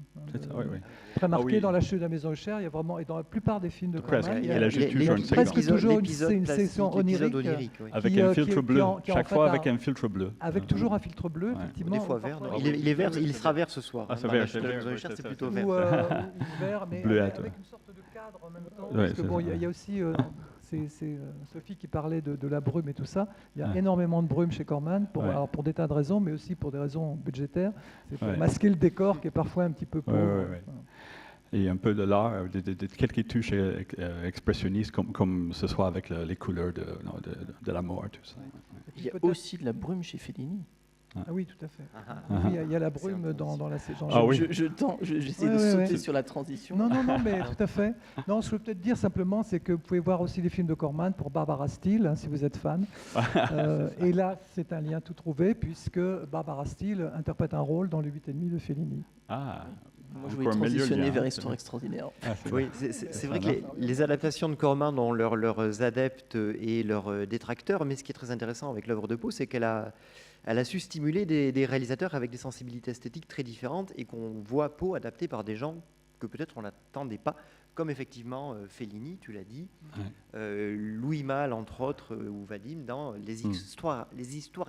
Très marqué dans La Chute de la Maison Usher. Il y a vraiment, et dans la plupart des films de Corman, il y a presque toujours une séquence onirique. Avec un filtre bleu. Chaque fois avec un filtre bleu. Avec toujours un filtre bleu, effectivement. Des fois vert. Il est vert, il sera vert ce soir. C'est plutôt vert. Ou vert, mais avec une sorte de cadre en même temps. Parce que bon, il y a aussi, c'est Sophie qui parlait de la brume et tout ça. Il y a énormément de brume chez Corman, alors pour des tas de raisons, mais aussi pour des raisons budgétaires. C'est pour masquer le décor qui est parfois un petit peu pauvre. Et un peu de l'art, quelques touches expressionnistes, comme ce soit avec les couleurs de la mort, tout ça. Il y a aussi de la brume chez Fellini. Ah oui, tout à fait. Oui, il y a la brume dans la saison. J'essaie de sauter sur la transition. Non, mais tout à fait. Non, ce que je peux peut-être dire simplement, c'est que vous pouvez voir aussi les films de Corman pour Barbara Steele, si vous êtes fan. Et là, c'est un lien tout trouvé, puisque Barbara Steele interprète un rôle dans Le 8,5 de Fellini. Ah. Moi, je voulais transitionner vers Histoire extraordinaire. Oui, c'est vrai que les adaptations de Corman ont leurs adeptes et leurs détracteurs, mais ce qui est très intéressant avec l'œuvre de Poe, c'est qu'elle a su stimuler des réalisateurs avec des sensibilités esthétiques très différentes et qu'on voit Poe adapté par des gens que peut-être on n'attendait pas, comme effectivement Fellini, tu l'as dit, Louis Malle, entre autres, ou Vadim, dans les histoires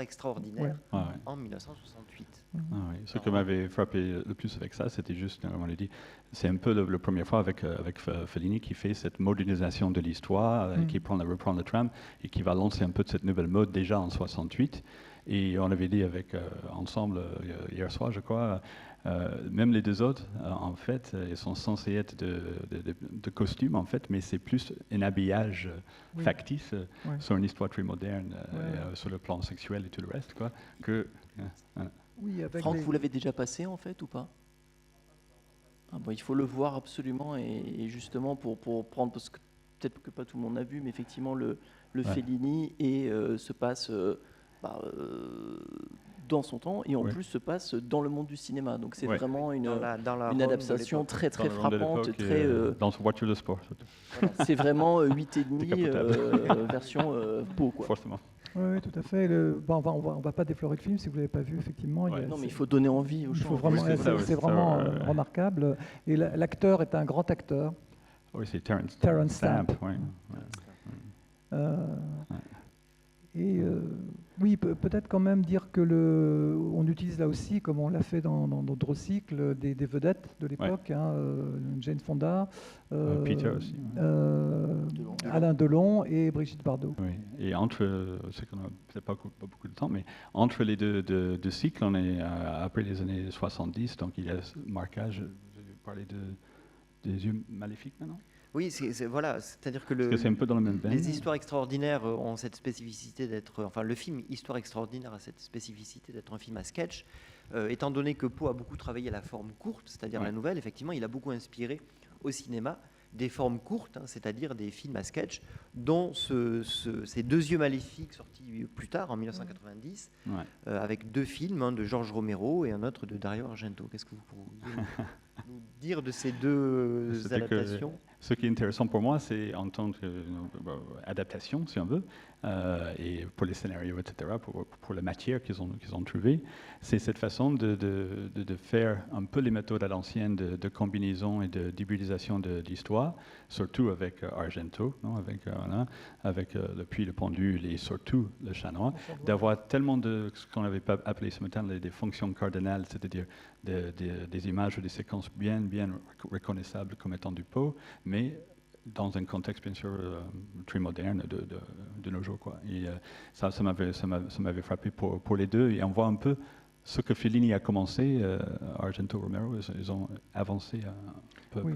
extraordinaires en 1968. Ce qui m'avait frappé le plus avec ça, c'était juste, comme on l'a dit, c'est un peu la première fois avec Fellini qui fait cette modernisation de l'histoire, qui reprend le tram et qui va lancer un peu de cette nouvelle mode déjà en 68. Et on avait dit ensemble hier soir, je crois, même les deux autres, en fait, ils sont censés être de costumes, en fait, mais c'est plus un habillage factice sur une histoire très moderne, sur le plan sexuel et tout le reste, quoi, que... Franck, vous l'avez déjà passé, en fait, ou pas? Il faut le voir absolument, et justement pour prendre, parce que peut-être que pas tout le monde a vu, mais effectivement, le Fellini se passe... dans son temps et en plus se passe dans le monde du cinéma. Donc c'est vraiment une adaptation très très frappante. Dans ce voiture de sport. Voilà, c'est vraiment 8,5 version Pau, quoi. Forcément. Oui, tout à fait. On va pas déflorer le film si vous l'avez pas vu, effectivement. Non, mais il faut donner envie aux gens. C'est vraiment remarquable. Et l'acteur est un grand acteur. Oui, c'est Terence Stamp. Et oui, peut-être quand même dire que on utilise là aussi, comme on l'a fait dans d'autres cycles, des vedettes de l'époque, Jane Fonda, Peter aussi, Alain Delon et Brigitte Bardot. Oui, et entre, c'est qu'on n'a peut-être pas beaucoup de temps, mais entre les deux cycles, on est après les années 70, donc il y a ce marquage, vous avez parlé des yeux maléfiques maintenant? Oui, voilà, c'est-à-dire que c'est un peu dans le même veine. Les histoires extraordinaires ont cette spécificité d'être... Enfin, le film Histoire extraordinaire a cette spécificité d'être un film à sketch. Étant donné que Poe a beaucoup travaillé à la forme courte, c'est-à-dire la nouvelle, effectivement, il a beaucoup inspiré au cinéma des formes courtes, c'est-à-dire des films à sketch, dont ces deux yeux maléfiques sortis plus tard, en 1990, avec deux films, un de George Romero et un autre de Dario Argento. Qu'est-ce que vous pourriez nous dire de ces deux adaptations? Ce qui est intéressant pour moi, c'est en tant qu'adaptation, si on veut, et pour les scénarios, etc., pour la matière qu'ils ont trouvée, c'est cette façon de faire un peu les méthodes à l'ancienne de combinaison et d'hybridisation de l'histoire, surtout avec Argento, avec le puits, le pendule et surtout le chat noir, d'avoir tellement de ce qu'on avait appelé ce matin des fonctions cardinales, c'est-à-dire des images ou des séquences bien reconnaissables comme étant du Poe, mais dans un contexte bien sûr très moderne de nos jours, quoi. Et ça m'avait frappé pour les deux, et on voit un peu ce que Fellini a commencé, Argento, Romero, ils ont avancé un peu. Oui.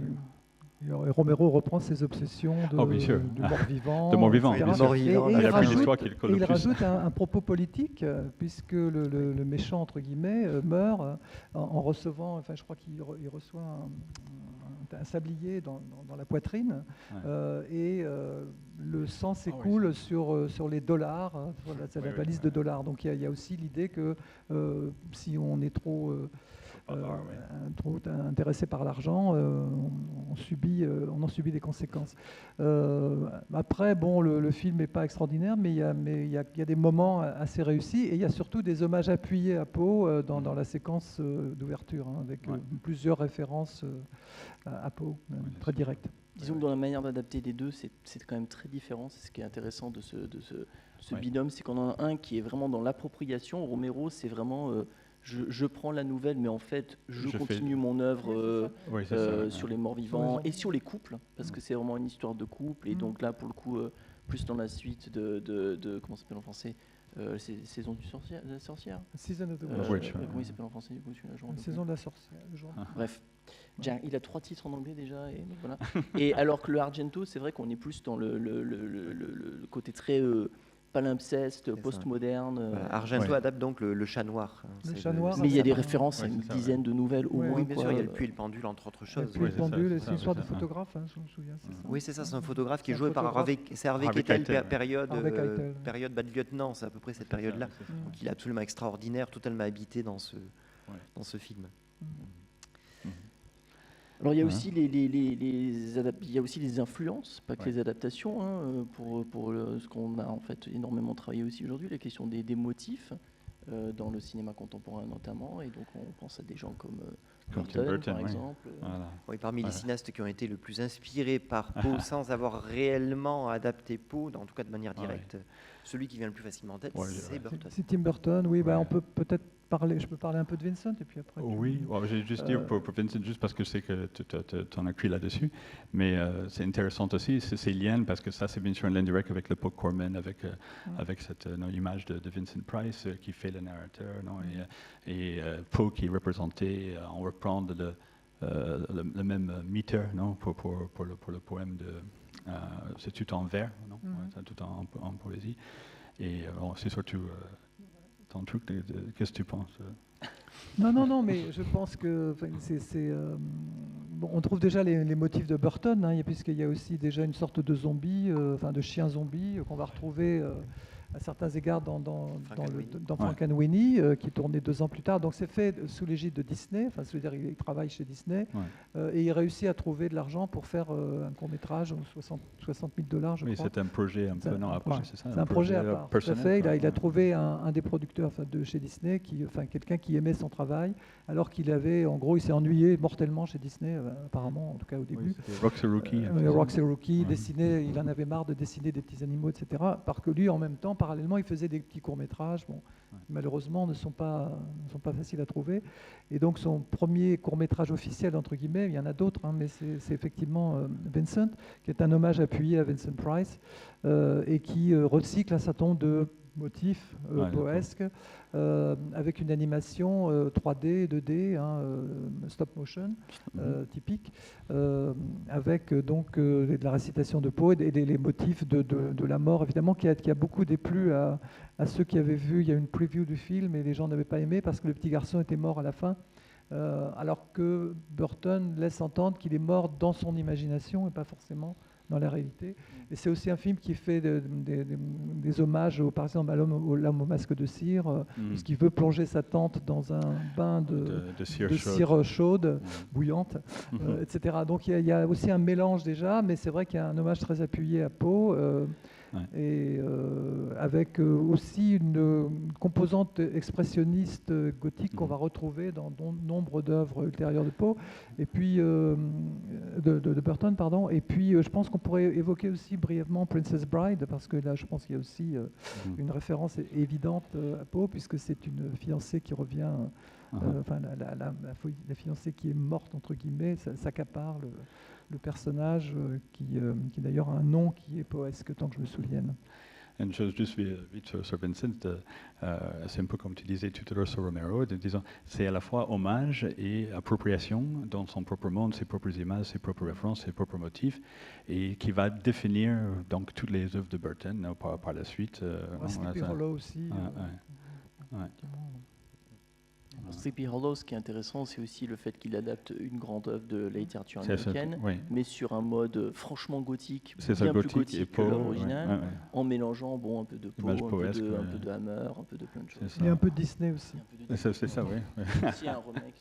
Et Romero reprend ses obsessions de mort-vivant. De mort-vivant, bien sûr. Et il rajoute un propos politique, puisque le méchant, entre guillemets, meurt en recevant, enfin je crois qu'il reçoit un sablier dans la poitrine, et le sang s'écoule sur les dollars, sur la valise de dollars. Donc il y a aussi l'idée que si on est trop intéressé par l'argent, on en subit des conséquences. Après, bon, le film n'est pas extraordinaire, mais il y a des moments assez réussis, et il y a surtout des hommages appuyés à Poe dans la séquence d'ouverture, avec plusieurs références à Poe, très directes. Disons que dans la manière d'adapter les deux, c'est quand même très différent. C'est ce qui est intéressant de ce binôme, c'est qu'on en a un qui est vraiment dans l'appropriation. Romero, c'est vraiment... Je prends la nouvelle, mais en fait, je continue mon œuvre sur les morts-vivants et sur les couples, parce que c'est vraiment une histoire de couple. Et donc là, pour le coup, plus dans la suite de comment ça s'appelle en français, Saison de la sorcière. Season of the Witch. Comment il s'appelle en français? Saison de la sorcière. Bref. Il a 3 titres en anglais déjà, et donc voilà. Et alors que le Argento, c'est vrai qu'on est plus dans le côté très palimpseste, post-moderne. Argento adapte donc le chat noir. Mais il y a des références à une dizaine de nouvelles au moins. Oui, bien sûr, il y a le puits et le pendule, entre autres choses. Le puits et le pendule, c'est une histoire de photographe, je me souviens. Oui, c'est ça, c'est un photographe qui est joué par Harvey Keitel, période Bad Lieutenant, c'est à peu près cette période-là. Donc il est absolument extraordinaire, totalement habité dans ce film. Alors il y a aussi il y a aussi les influences, pas que les adaptations, pour ce qu'on a en fait énormément travaillé aussi aujourd'hui, la question des motifs. dans le cinéma contemporain notamment, et donc on pense à des gens comme Tim Burton, par oui. exemple. Voilà. Oui, parmi les Voilà. cinéastes qui ont été le plus inspirés par Poe sans avoir réellement adapté Poe, en tout cas de manière directe, celui qui vient le plus facilement en tête, c'est Burton. C'est Tim Burton, oui. Bah, Ouais. on peut peut-être parler. Je peux parler un peu de Vincent et puis après. Oui, j'ai juste dire pour Vincent, juste parce que je sais que tu en as écrit là-dessus, mais c'est intéressant aussi, ces liens, parce que ça, c'est bien sûr un lien direct avec le Poe Corman, avec cette image de Vincent Price qui fait le narrateur, non, et Poe qui est représenté, on reprend le même meter, non, pour le poème de... c'est tout en vers, non, c'est tout en poésie, et c'est surtout... ton truc, qu'est-ce que tu penses? Non, mais je pense que bon, on trouve déjà les motifs de Burton, hein, puisqu'il y a aussi déjà une sorte de zombie, de chien zombie qu'on va retrouver à certains égards dans Frankenweenie, qui est tourné 2 ans plus tard. Donc c'est fait sous l'égide de Disney, enfin, c'est-à-dire il travaille chez Disney, et il réussit à trouver de l'argent pour faire un court-métrage, $60 000, je crois. Oui, c'est un projet un peu à part, c'est ça? C'est un projet à part, tout à fait. Il a trouvé un des producteurs de chez Disney, quelqu'un qui aimait son travail, alors qu'il avait, en gros, il s'est ennuyé mortellement chez Disney, apparemment, en tout cas au début. Oui, Roxy Rookie. Roxy Rookie, dessinait, il en avait marre de dessiner des petits animaux, etc. Parce que lui, en même temps, parallèlement, il faisait des petits courts-métrages, malheureusement, ne sont pas faciles à trouver. Et donc, son premier court-métrage officiel, entre guillemets, il y en a d'autres, hein, mais c'est effectivement Vincent, qui est un hommage appuyé à Vincent Price, et qui recycle un certain nombre de motifs poesques, avec une animation 3D, 2D, stop motion, typique, avec donc de la récitation de Poe et les motifs de la mort, évidemment, qui a beaucoup déplu à ceux qui avaient vu. Il y a une preview du film et les gens n'avaient pas aimé parce que le petit garçon était mort à la fin, alors que Burton laisse entendre qu'il est mort dans son imagination et pas forcément dans la réalité. Et c'est aussi un film qui fait des hommages, par exemple, à l'homme au masque de cire, puisqu'il veut plonger sa tante dans un bain de cire chaude, bouillante, etc. Donc il y a aussi un mélange déjà, mais c'est vrai qu'il y a un hommage très appuyé à Poe, et avec aussi une composante expressionniste gothique qu'on va retrouver dans nombre d'œuvres ultérieures de Poe, et puis de Burton, pardon. Et puis je pense qu'on pourrait évoquer aussi brièvement Princess Bride, parce que là je pense qu'il y a aussi une référence évidente à Poe, puisque c'est une fiancée qui revient, enfin la fiancée qui est morte, entre guillemets, s'accapare le personnage qui d'ailleurs a un nom qui est poesque, tant que je me souvienne. Une chose juste vite sur Vincent, c'est un peu comme tu disais tout à l'heure sur Romero, disons, c'est à la fois hommage et appropriation dans son propre monde, ses propres images, ses propres références, ses propres motifs, et qui va définir donc toutes les œuvres de Burton par la suite. Sleepy Hollow aussi. Sleepy Hollow, ce qui est intéressant, c'est aussi le fait qu'il adapte une grande œuvre de la littérature américaine, mais sur un mode franchement gothique, bien plus gothique que l'original, en mélangeant un peu de Poe, un peu de Hammer, un peu de plein de choses. Et un peu de Disney aussi. C'est ça, oui. C'est un remake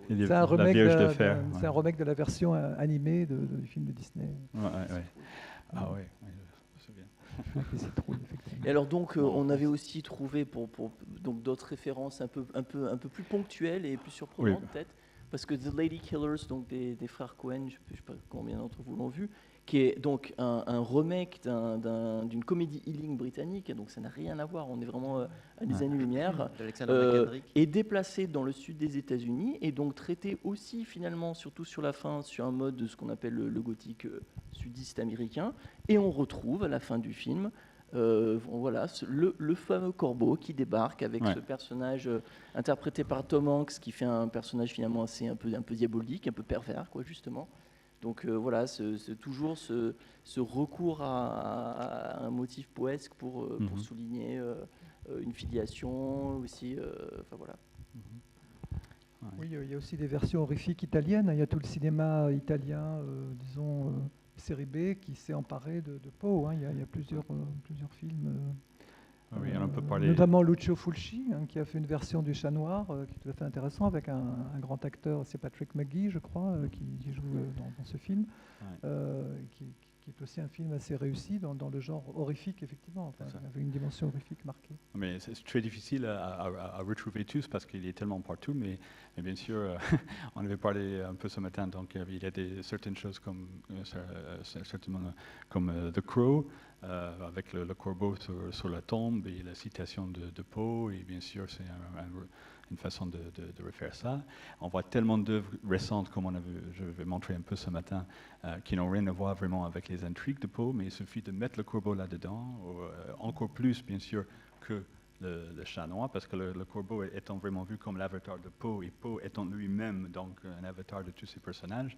c'est un remake de la version animée du film de Disney. Ah oui. Et alors donc on avait aussi trouvé pour donc d'autres références un peu plus ponctuelles et plus surprenantes peut-être, parce que The Lady Killers, donc des frères Coen, je ne sais pas combien d'entre vous l'ont vu, qui est donc un remake d'une comédie healing britannique, donc ça n'a rien à voir, on est vraiment à des années-lumière, est déplacé dans le sud des États-Unis et donc traité aussi finalement, surtout sur la fin, sur un mode de ce qu'on appelle le gothique sudiste américain, et on retrouve à la fin du film le fameux corbeau qui débarque avec ce personnage interprété par Tom Hanks, qui fait un personnage finalement assez un peu diabolique, un peu pervers justement. Donc c'est toujours ce recours à un motif poesque pour souligner une filiation aussi. Oui, il y a aussi des versions horrifiques italiennes. Il y a tout le cinéma italien, disons, série B, qui s'est emparé de Poe. Il y a plusieurs films. Oui, on peut parler... Notamment Lucio Fulci, qui a fait une version du Chat Noir, qui est tout à fait intéressant, avec un grand acteur, c'est Patrick McGee, je crois, qui joue dans ce film, qui qui est aussi un film assez réussi dans le genre horrifique, effectivement, avec une dimension horrifique marquée. Mais c'est très difficile à retrouver tous parce qu'il est tellement partout, mais bien sûr, on avait parlé un peu ce matin, donc il y a certaines choses comme The Crow, avec le corbeau sur la tombe et la citation de Poe, et bien sûr c'est une façon de refaire ça. On voit tellement d'œuvres récentes, comme je vais montrer un peu ce matin, qui n'ont rien à voir vraiment avec les intrigues de Poe, mais il suffit de mettre le corbeau là-dedans, encore plus bien sûr que le chat noir, parce que le corbeau étant vraiment vu comme l'avatar de Poe, et Poe étant lui-même donc un avatar de tous ces personnages,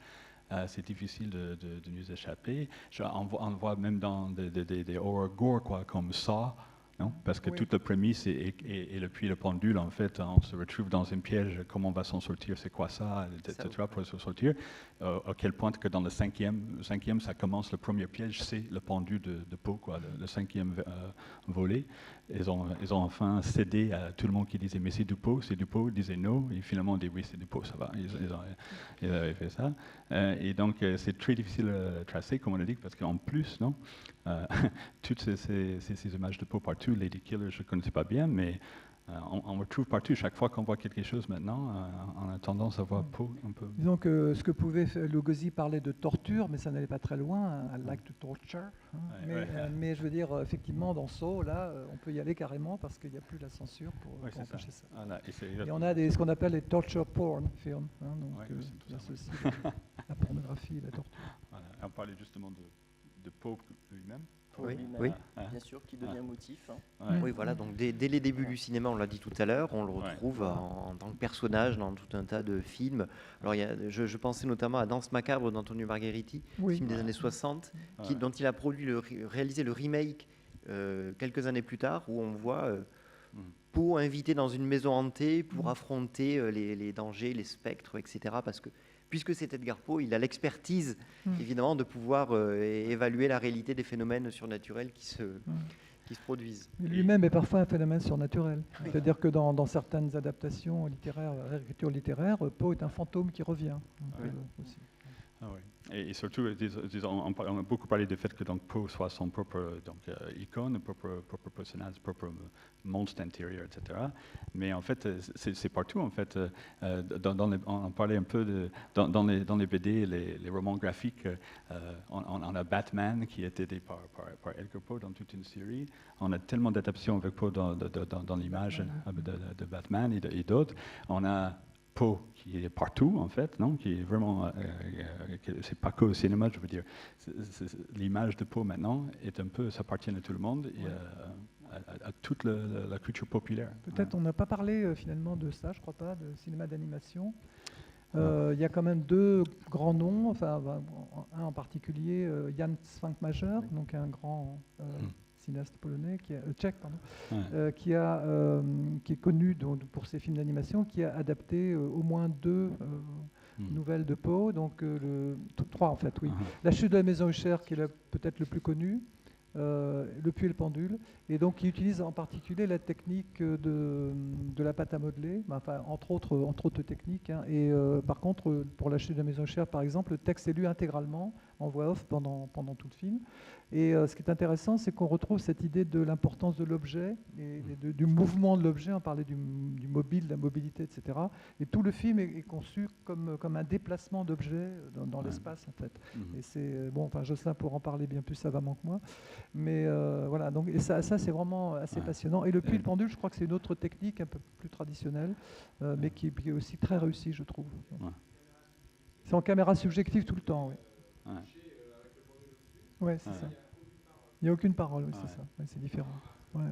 c'est difficile de nous échapper. On voit même dans des horror gore, quoi, comme Saw, non? Parce que toute la prémisse et puis le pendule, en fait, on se retrouve dans un piège, comment on va s'en sortir, c'est quoi ça, etc. pour s'en sortir. À quel point que dans le cinquième, ça commence, le premier piège, c'est le pendule de Poe, quoi, le cinquième volet. Ils ont enfin cédé à tout le monde qui disait mais c'est du Poe, ils disaient non, et finalement on dit oui c'est du Poe, ça va, ils avaient fait ça. Et donc c'est très difficile à tracer, comme on a dit, parce qu'en plus, non, toutes ces images de Poe partout, Lady Killer je ne connaissais pas bien, mais on retrouve partout. Chaque fois qu'on voit quelque chose maintenant, on a tendance à voir Poe un peu. Disons que ce que pouvait Lugosi parler de torture, mais ça n'allait pas très loin, I like to torture. Hein. Mais je veux dire, effectivement, dans Saw, là, on peut y aller carrément parce qu'il n'y a plus la censure pour empêcher ça. Voilà, et on a ce qu'on appelle les torture porn films. Hein, donc, c'est aussi la pornographie et la torture. Voilà. On parlait justement de Poe lui-même. Oui. Bien sûr, qui devient motif. Hein. Oui, voilà, donc dès les débuts du cinéma, on l'a dit tout à l'heure, on le retrouve en tant que personnage dans tout un tas de films. Alors, je pensais notamment à Danse macabre d'Antonio Margheriti, film des années 60, dont il a réalisé le remake quelques années plus tard, où on voit Poe invité dans une maison hantée pour affronter les dangers, les spectres, etc. Parce que puisque c'est Edgar Poe, il a l'expertise, évidemment, de pouvoir évaluer la réalité des phénomènes surnaturels qui se produisent. Lui-même est parfois un phénomène surnaturel. Oui. C'est-à-dire que dans certaines adaptations littéraires, réécriture littéraire, Poe est un fantôme qui revient. Aussi. Ah oui. Et surtout, on a beaucoup parlé du fait que donc, Poe soit son propre icône, propre personnage, propre monstre intérieur, etc. Mais en fait, c'est partout. En fait, on parlait un peu dans les BD, les romans graphiques. On a Batman qui est aidé par Edgar Poe dans toute une série. On a tellement d'adaptations avec Poe dans l'image de Batman et d'autres. On a Poe qui est partout en fait, non, qui est vraiment, c'est pas que au cinéma, je veux dire, l'image de Poe maintenant est un peu, ça appartient à tout le monde et à toute la culture populaire. Peut-être on n'a pas parlé finalement de ça, je crois pas, de cinéma d'animation. Il y a quand même deux grands noms, enfin un en particulier, Jan Svankmajer, donc un grand cinéaste polonais, tchèque, pardon, qui est connu pour ses films d'animation, qui a adapté au moins 2 nouvelles de Poe, donc 3 en fait, oui. La chute de la maison Usher, qui est peut-être le plus connu, Le Puits et le pendule, et donc qui utilise en particulier la technique de la pâte à modeler, enfin, entre autres techniques. Hein, et par contre, pour La chute de la maison Usher, par exemple, le texte est lu intégralement en voix off pendant tout le film. Et ce qui est intéressant, c'est qu'on retrouve cette idée de l'importance de l'objet et du mouvement de l'objet. On parlait du mobile, de la mobilité, etc. Et tout le film est conçu comme un déplacement d'objet dans l'espace, en fait. Et c'est bon. Enfin, Jocelyn pourra en parler bien plus savamment que moi. Mais voilà. Donc, et ça c'est vraiment assez passionnant. Et le puits et le pendule, je crois que c'est une autre technique un peu plus traditionnelle, mais qui est aussi très réussie, je trouve. C'est en caméra subjective tout le temps, oui. Oui, c'est ça. Il n'y a aucune parole, oui, c'est ça. Ouais, c'est différent. Ouais.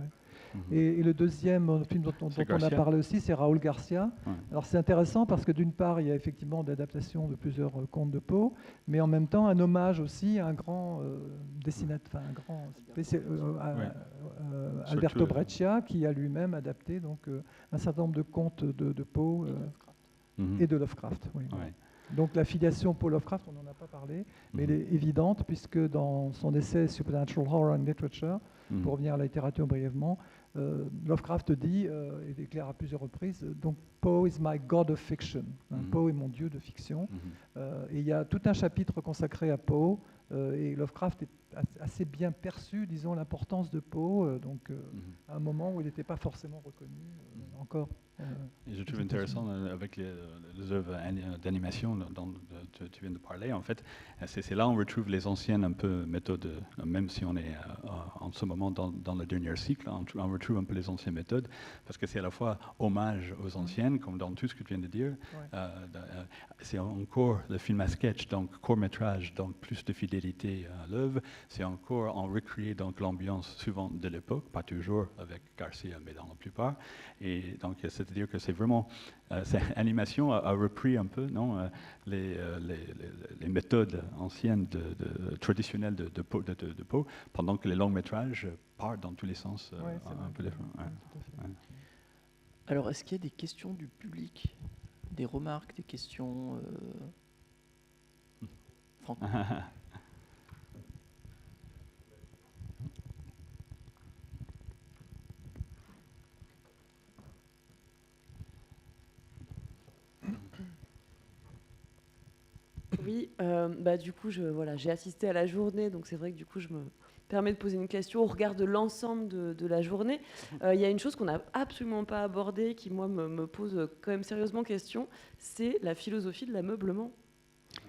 Et le deuxième film dont on a parlé aussi, c'est Raúl Garcia. Alors c'est intéressant parce que d'une part, il y a effectivement l'adaptation de plusieurs contes de Poe, mais en même temps un hommage aussi à un grand dessinateur, enfin un grand Alberto Breccia, qui a lui-même adapté donc un certain nombre de contes de Poe et de Lovecraft. Oui. Donc la filiation Poe Lovecraft, on n'en a pas parlé, mais elle est évidente puisque dans son essai Supernatural Horror and Literature, pour revenir à la littérature brièvement, Lovecraft dit, et déclare à plusieurs reprises, donc Poe is my god of fiction. Poe est mon dieu de fiction. Et il y a tout un chapitre consacré à Poe et Lovecraft est assez bien perçu, disons, l'importance de Poe, donc à un moment où il n'était pas forcément reconnu encore. Et je trouve intéressant avec les œuvres d'animation dont tu viens de parler, en fait, c'est là où on retrouve les anciennes un peu méthodes, même si on est en ce moment dans le dernier cycle, on retrouve un peu les anciennes méthodes, parce que c'est à la fois hommage aux anciennes, comme dans tout ce que tu viens de dire, c'est encore le film à sketch, donc court-métrage, donc plus de fidélité à l'œuvre, c'est encore en recréer donc l'ambiance souvent de l'époque, pas toujours avec Garcia, mais dans la plupart, et donc c'est-à-dire que c'est vraiment, cette animation a repris un peu non, les méthodes anciennes, traditionnelles de Poe, pendant que les longs métrages partent dans tous les sens un peu différents. Alors, est-ce qu'il y a des questions du public, des remarques, des questions Franck. Oui, du coup, j'ai assisté à la journée, donc c'est vrai que du coup, je me permets de poser une question au regard de l'ensemble de la journée. Il y a une chose qu'on n'a absolument pas abordée, qui, moi, me pose quand même sérieusement question, c'est la philosophie de l'ameublement.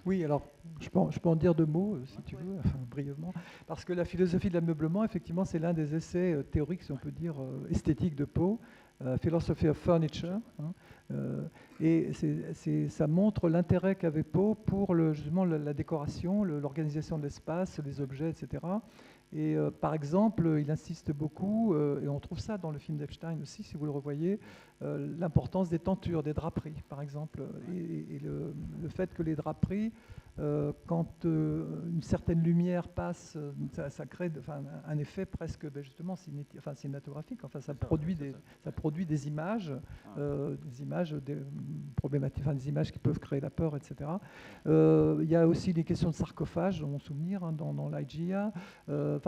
Oui, alors je peux en dire 2 mots, si tu veux, brièvement, parce que la philosophie de l'ameublement, effectivement, c'est l'un des essais théoriques, si on peut dire, esthétiques de Poe, Philosophy of Furniture, et ça montre l'intérêt qu'avait Poe pour justement la décoration, l'organisation de l'espace, les objets, etc. Et par exemple, il insiste beaucoup, et on trouve ça dans le film d'Epstein aussi, si vous le revoyez, l'importance des tentures, des draperies, par exemple, et le fait que les draperies, quand une certaine lumière passe, ça crée un effet presque justement cinématographique. Enfin, ça produit des images, problématiques, des images qui peuvent créer la peur, etc. Il y a aussi des questions de sarcophage, dans mon souvenir, dans l'IGA.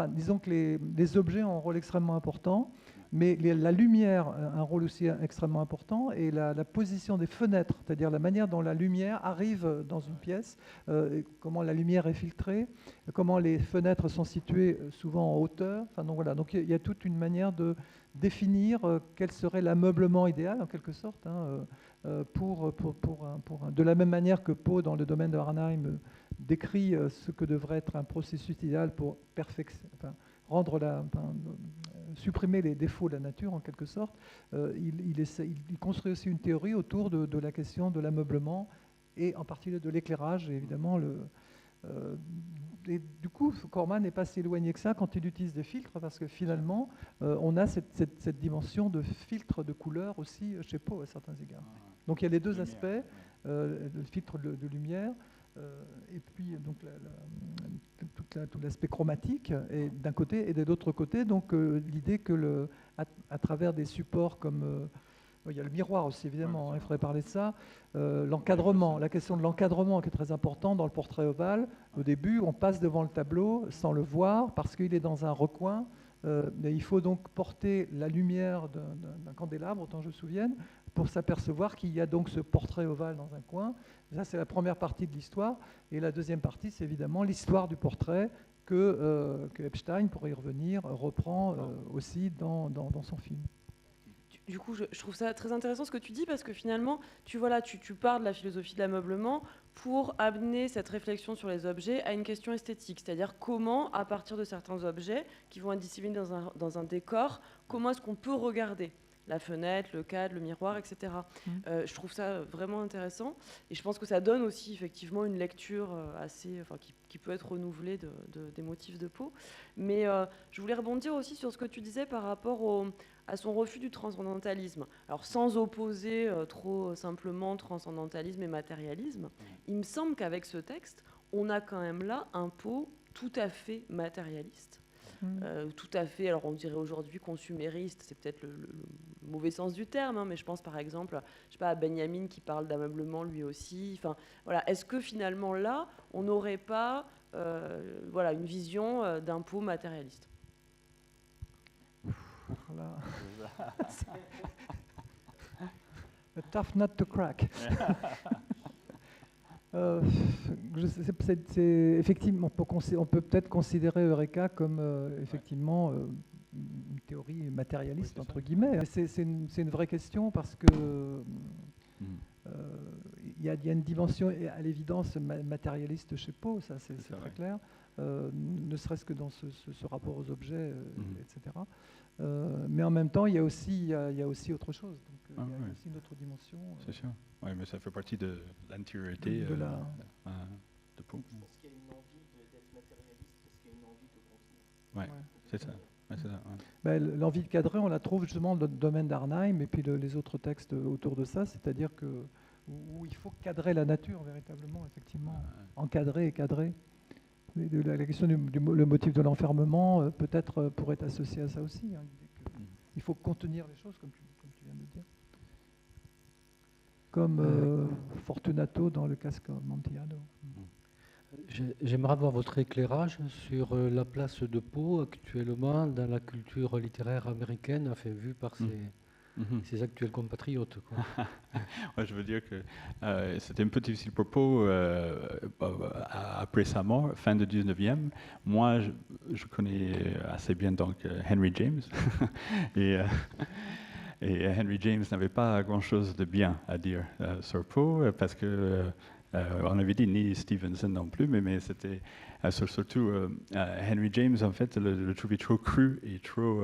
Disons que les objets ont un rôle extrêmement important, mais la lumière a un rôle aussi extrêmement important, et la position des fenêtres, c'est-à-dire la manière dont la lumière arrive dans une pièce, comment la lumière est filtrée, comment les fenêtres sont situées souvent en hauteur. Donc il y a toute une manière de définir quel serait l'ameublement idéal, en quelque sorte, de la même manière que Poe, dans le domaine de Arnheim, décrit ce que devrait être un processus idéal pour supprimer les défauts de la nature, en quelque sorte. Il construit aussi une théorie autour de la question de l'ameublement, et en particulier de l'éclairage, évidemment. Et du coup, Corman n'est pas si éloigné que ça quand il utilise des filtres, parce que finalement, on a cette dimension de filtre de couleur aussi chez Poe, à certains égards. Donc il y a les deux aspects, le filtre de lumière, et puis donc tout l'aspect chromatique d'un côté, et de l'autre côté, donc l'idée que à travers des supports comme il y a le miroir aussi, évidemment, il faudrait parler de ça. L'encadrement, la question de l'encadrement qui est très important dans le portrait ovale. Au début, on passe devant le tableau sans le voir parce qu'il est dans un recoin. Mais il faut donc porter la lumière d'un candélabre, autant que je me souvienne, pour s'apercevoir qu'il y a donc ce portrait ovale dans un coin. Ça, c'est la première partie de l'histoire. Et la deuxième partie, c'est évidemment l'histoire du portrait que Epstein, pour y revenir, reprend aussi dans son film. Du coup, je trouve ça très intéressant ce que tu dis, parce que finalement, tu pars de la philosophie de l'ameublement pour amener cette réflexion sur les objets à une question esthétique, c'est-à-dire comment, à partir de certains objets qui vont être disséminés dans un décor, comment est-ce qu'on peut regarder la fenêtre, le cadre, le miroir, etc. Je trouve ça vraiment intéressant, et je pense que ça donne aussi effectivement une lecture qui peut être renouvelée des motifs de Poe. Mais je voulais rebondir aussi sur ce que tu disais par rapport à son refus du transcendantalisme. Alors sans opposer trop simplement transcendantalisme et matérialisme, il me semble qu'avec ce texte, on a quand même là un Poe tout à fait matérialiste. Tout à fait, alors on dirait aujourd'hui consumériste, c'est peut-être le mauvais sens du terme, mais je pense par exemple, à Benjamin qui parle d'ameublement lui aussi. Est-ce que finalement là, on n'aurait pas une vision d'un Poe matérialiste? Voilà. A tough nut to crack. Effectivement, on peut peut-être considérer Eureka comme effectivement une théorie matérialiste, entre guillemets. C'est une vraie question parce que il y a une dimension à l'évidence matérialiste chez Poe, ça c'est très clair, ne serait-ce que dans ce rapport aux objets, etc. Mais en même temps, il y a aussi autre chose. Donc, il y a aussi une autre dimension. C'est sûr. Oui, mais ça fait partie de l'intériorité de Poe. Est-ce qu'il y a une envie d'être matérialiste? Est-ce qu'il y a une envie de continuer? Oui, c'est ça. L'envie de cadrer, on la trouve justement dans le domaine d'Arnheim et puis les autres textes autour de ça, c'est-à-dire où il faut cadrer la nature véritablement, effectivement, encadrer et cadrer. La question le motif de l'enfermement peut-être pourrait être associé à ça aussi. Hein, il faut contenir les choses, comme tu viens de le dire. Comme Fortunato dans le casque Amontillado. J'aimerais avoir votre éclairage sur la place de Poe actuellement dans la culture littéraire américaine, enfin, vue par ses actuels compatriotes. Ouais, je veux dire que c'était un peu difficile pour Poe après sa mort, fin du 19e. Moi, je connais assez bien donc Henry James. Et Henry James n'avait pas grand-chose de bien à dire sur Poe parce que on avait dit ni Stevenson non plus, mais c'était surtout Henry James, en fait, le trouvait trop cru et trop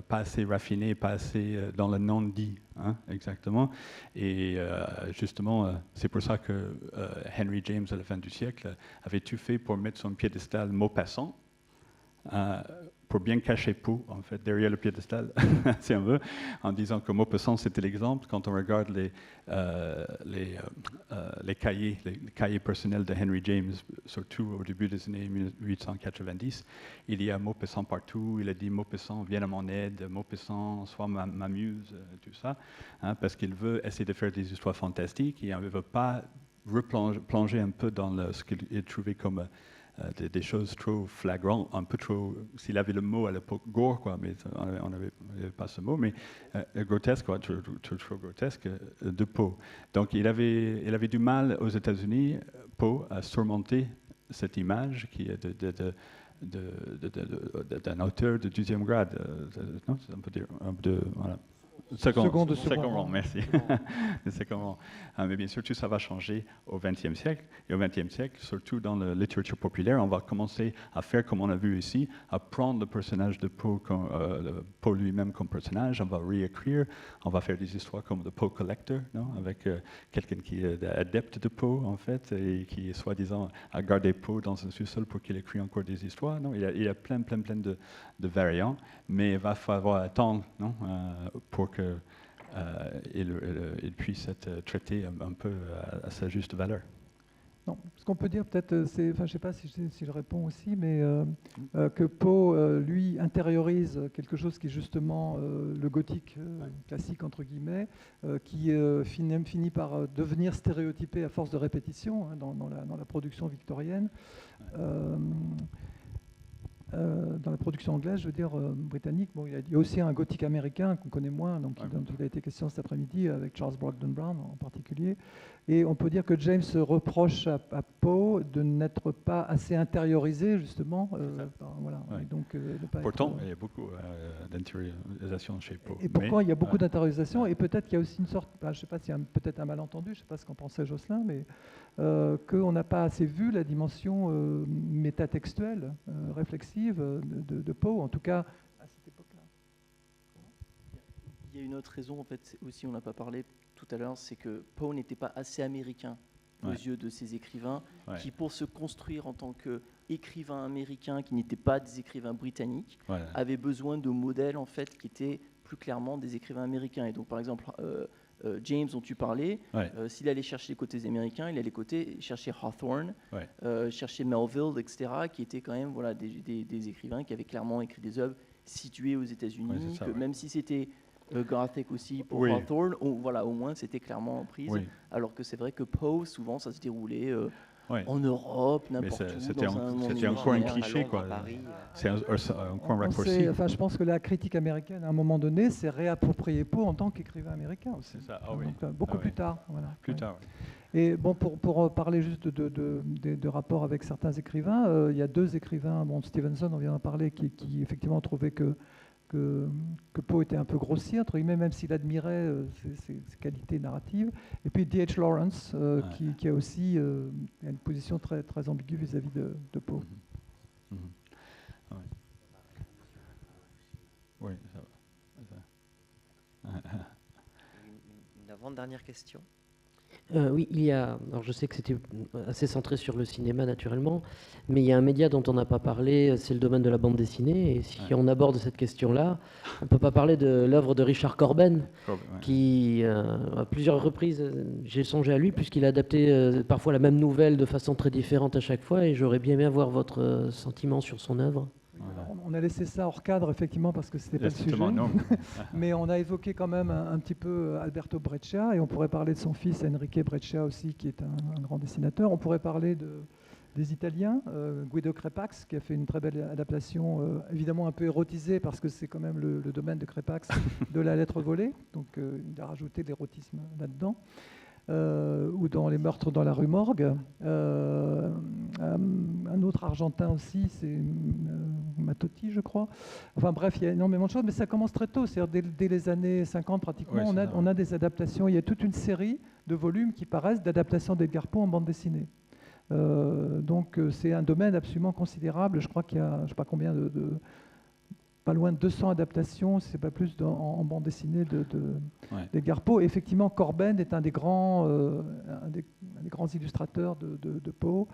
pas assez raffiné, pas assez dans le non-dit, hein, exactement. Et justement, c'est pour ça que Henry James, à la fin du siècle, avait tout fait pour mettre son piédestal Maupassant, pour bien cacher Poe, en fait, derrière le piédestal, si on veut, en disant que Maupassant, c'était l'exemple. Quand on regarde les cahiers personnels de Henry James, surtout au début des années 1890, il y a Maupassant partout. Il a dit « Maupassant, viens à mon aide, Maupassant, sois ma muse », tout ça, hein, parce qu'il veut essayer de faire des histoires fantastiques et il ne veut pas replonger un peu dans ce qu'il trouvait comme des choses trop flagrantes, un peu trop, s'il avait le mot à l'époque, gore, quoi, mais on n'avait pas ce mot, mais grotesque, quoi, trop grotesque, de Poe. Donc il avait du mal aux États-Unis, Poe, à surmonter cette image qui est d'un auteur de 12e grade, non, on peut dire, voilà. Second rang, merci. Second rang. Mais bien sûr, tout ça va changer au XXe siècle. Et au XXe siècle, surtout dans la littérature populaire, on va commencer à faire, comme on a vu ici, à prendre le personnage de Poe, Poe lui-même comme personnage, on va réécrire, on va faire des histoires comme The Poe Collector, non, avec quelqu'un qui est adepte de Poe, en fait, et qui, soi-disant, a gardé Poe dans un sous-sol pour qu'il écrit encore des histoires. Non, il y a plein de variants, mais il va falloir attendre, non, pour que il puisse être traité un peu à sa juste valeur. Non, ce qu'on peut dire peut-être, je ne sais pas si je réponds aussi, mais que Poe, lui, intériorise quelque chose qui est justement le gothique classique, entre guillemets, qui finit par devenir stéréotypé à force de répétition, hein, dans la production victorienne. Dans la production anglaise, je veux dire britannique, bon, il y a aussi un gothique américain qu'on connaît moins, dont il a été question cet après-midi, avec Charles Brogden Brown en particulier. Et on peut dire que James reproche à Poe de n'être pas assez intériorisé, justement. Voilà. Ouais. Et donc, pourtant, il y a beaucoup d'intériorisation chez Poe. Et pourquoi il y a beaucoup d'intériorisation, et peut-être qu'il y a aussi une sorte, je ne sais pas s'il y a peut-être un malentendu, je ne sais pas ce qu'en pensait Jocelyn, mais qu'on n'a pas assez vu la dimension métatextuelle, réflexive de Poe, en tout cas à cette époque-là. Il y a une autre raison, en fait, aussi on n'a pas parlé tout à l'heure, c'est que Poe n'était pas assez américain aux yeux de ses écrivains, qui pour se construire en tant qu'écrivain américain, qui n'étaient pas des écrivains britanniques, avaient besoin de modèles en fait qui étaient plus clairement des écrivains américains. Et donc par exemple James dont tu parlais, s'il allait chercher les côtés américains, il allait chercher Hawthorne, chercher Melville, etc., qui étaient quand même des écrivains qui avaient clairement écrit des œuvres situées aux États-Unis, même si c'était Gothic aussi pour Hawthorne, au moins c'était clairement en prise, alors que c'est vrai que Poe, souvent ça se déroulait en Europe, n'importe où. C'était encore un cliché, quoi. C'est encore un raccourci. Enfin, je pense que la critique américaine, à un moment donné, s'est réappropriée Poe en tant qu'écrivain américain aussi. C'est ça, beaucoup plus tard. Voilà. Plus tard, oui. Et bon, pour parler juste de rapports avec certains écrivains, il y a 2 écrivains, Stevenson, on vient d'en parler, qui effectivement trouvaient que Poe était un peu grossier, entre guillemets, même s'il admirait ses qualités narratives. Et puis D.H. Lawrence, qui a aussi une position très, très ambiguë vis-à-vis de Poe. Oui, ça va. Une avant-dernière question. Oui, il y a. Alors, je sais que c'était assez centré sur le cinéma, naturellement, mais il y a un média dont on n'a pas parlé, c'est le domaine de la bande dessinée. Et si on aborde cette question-là, on ne peut pas parler de l'œuvre de Richard Corben, qui, à plusieurs reprises, j'ai songé à lui, puisqu'il a adapté parfois la même nouvelle de façon très différente à chaque fois, et j'aurais bien aimé avoir votre sentiment sur son œuvre. On a laissé ça hors cadre, effectivement, parce que ce n'était pas le sujet. Non. Mais on a évoqué quand même un petit peu Alberto Breccia, et on pourrait parler de son fils Enrique Breccia aussi, qui est un grand dessinateur. On pourrait parler des Italiens, Guido Crepax, qui a fait une très belle adaptation, évidemment un peu érotisée, parce que c'est quand même le domaine de Crepax, de La lettre volée. Donc il a rajouté de l'érotisme là-dedans. Ou dans Les meurtres dans la rue Morgue. Un autre argentin aussi, c'est Matotti, je crois. Enfin bref, il y a énormément de choses, mais ça commence très tôt, c'est-à-dire dès les années 50 pratiquement, on a des adaptations. Il y a toute une série de volumes qui paraissent d'adaptations d'Edgar Poe en bande dessinée. Donc c'est un domaine absolument considérable. Je crois qu'il y a, je ne sais pas combien pas loin de 200 adaptations, si ce n'est pas plus, en bande dessinée d'Edgar Poe. Effectivement, Corben est un des grands illustrateurs de Poe,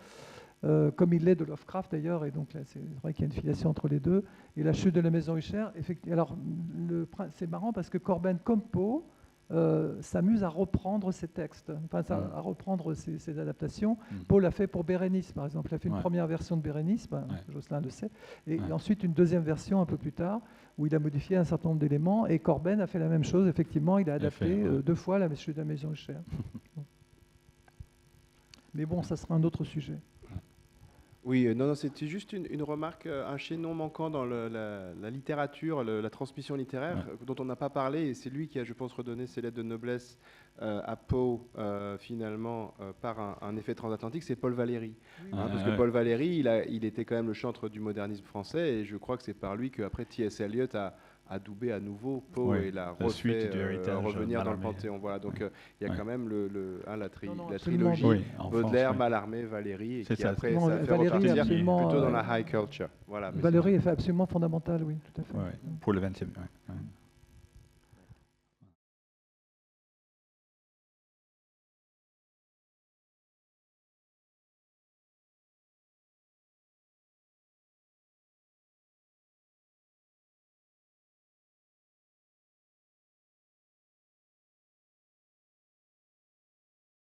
comme il l'est de Lovecraft d'ailleurs, et donc là, c'est vrai qu'il y a une filiation entre les deux. Et La chute de la maison Usher, alors c'est marrant parce que Corben, comme Poe, s'amuse à reprendre ses textes, à reprendre ses adaptations. Poe l'a fait pour Bérénice, par exemple. Il a fait une première version de Bérénice, Jocelyn le sait, et ensuite une deuxième version un peu plus tard, où il a modifié un certain nombre d'éléments, et Corben a fait la même chose, effectivement, il a adapté 2 fois La chute de la maison Usher. Mais bon, ça sera un autre sujet. Oui, non, c'était juste une remarque, un chaînon manquant dans la littérature, la transmission littéraire, dont on n'a pas parlé, et c'est lui qui a, je pense, redonné ses lettres de noblesse à Poe, finalement, par un effet transatlantique, c'est Paul Valéry. Parce que Paul Valéry, il était quand même le chantre du modernisme français, et je crois que c'est par lui qu'après T.S. Eliot a adoubé à nouveau Poe et l'a refait revenir dans le Panthéon. Voilà, donc il y a quand même la trilogie Baudelaire, Mallarmé, Valéry, et qui après ça fait repartir plutôt dans la high culture. Voilà, Valéry est absolument fondamental, oui, tout à fait. Pour le 20e.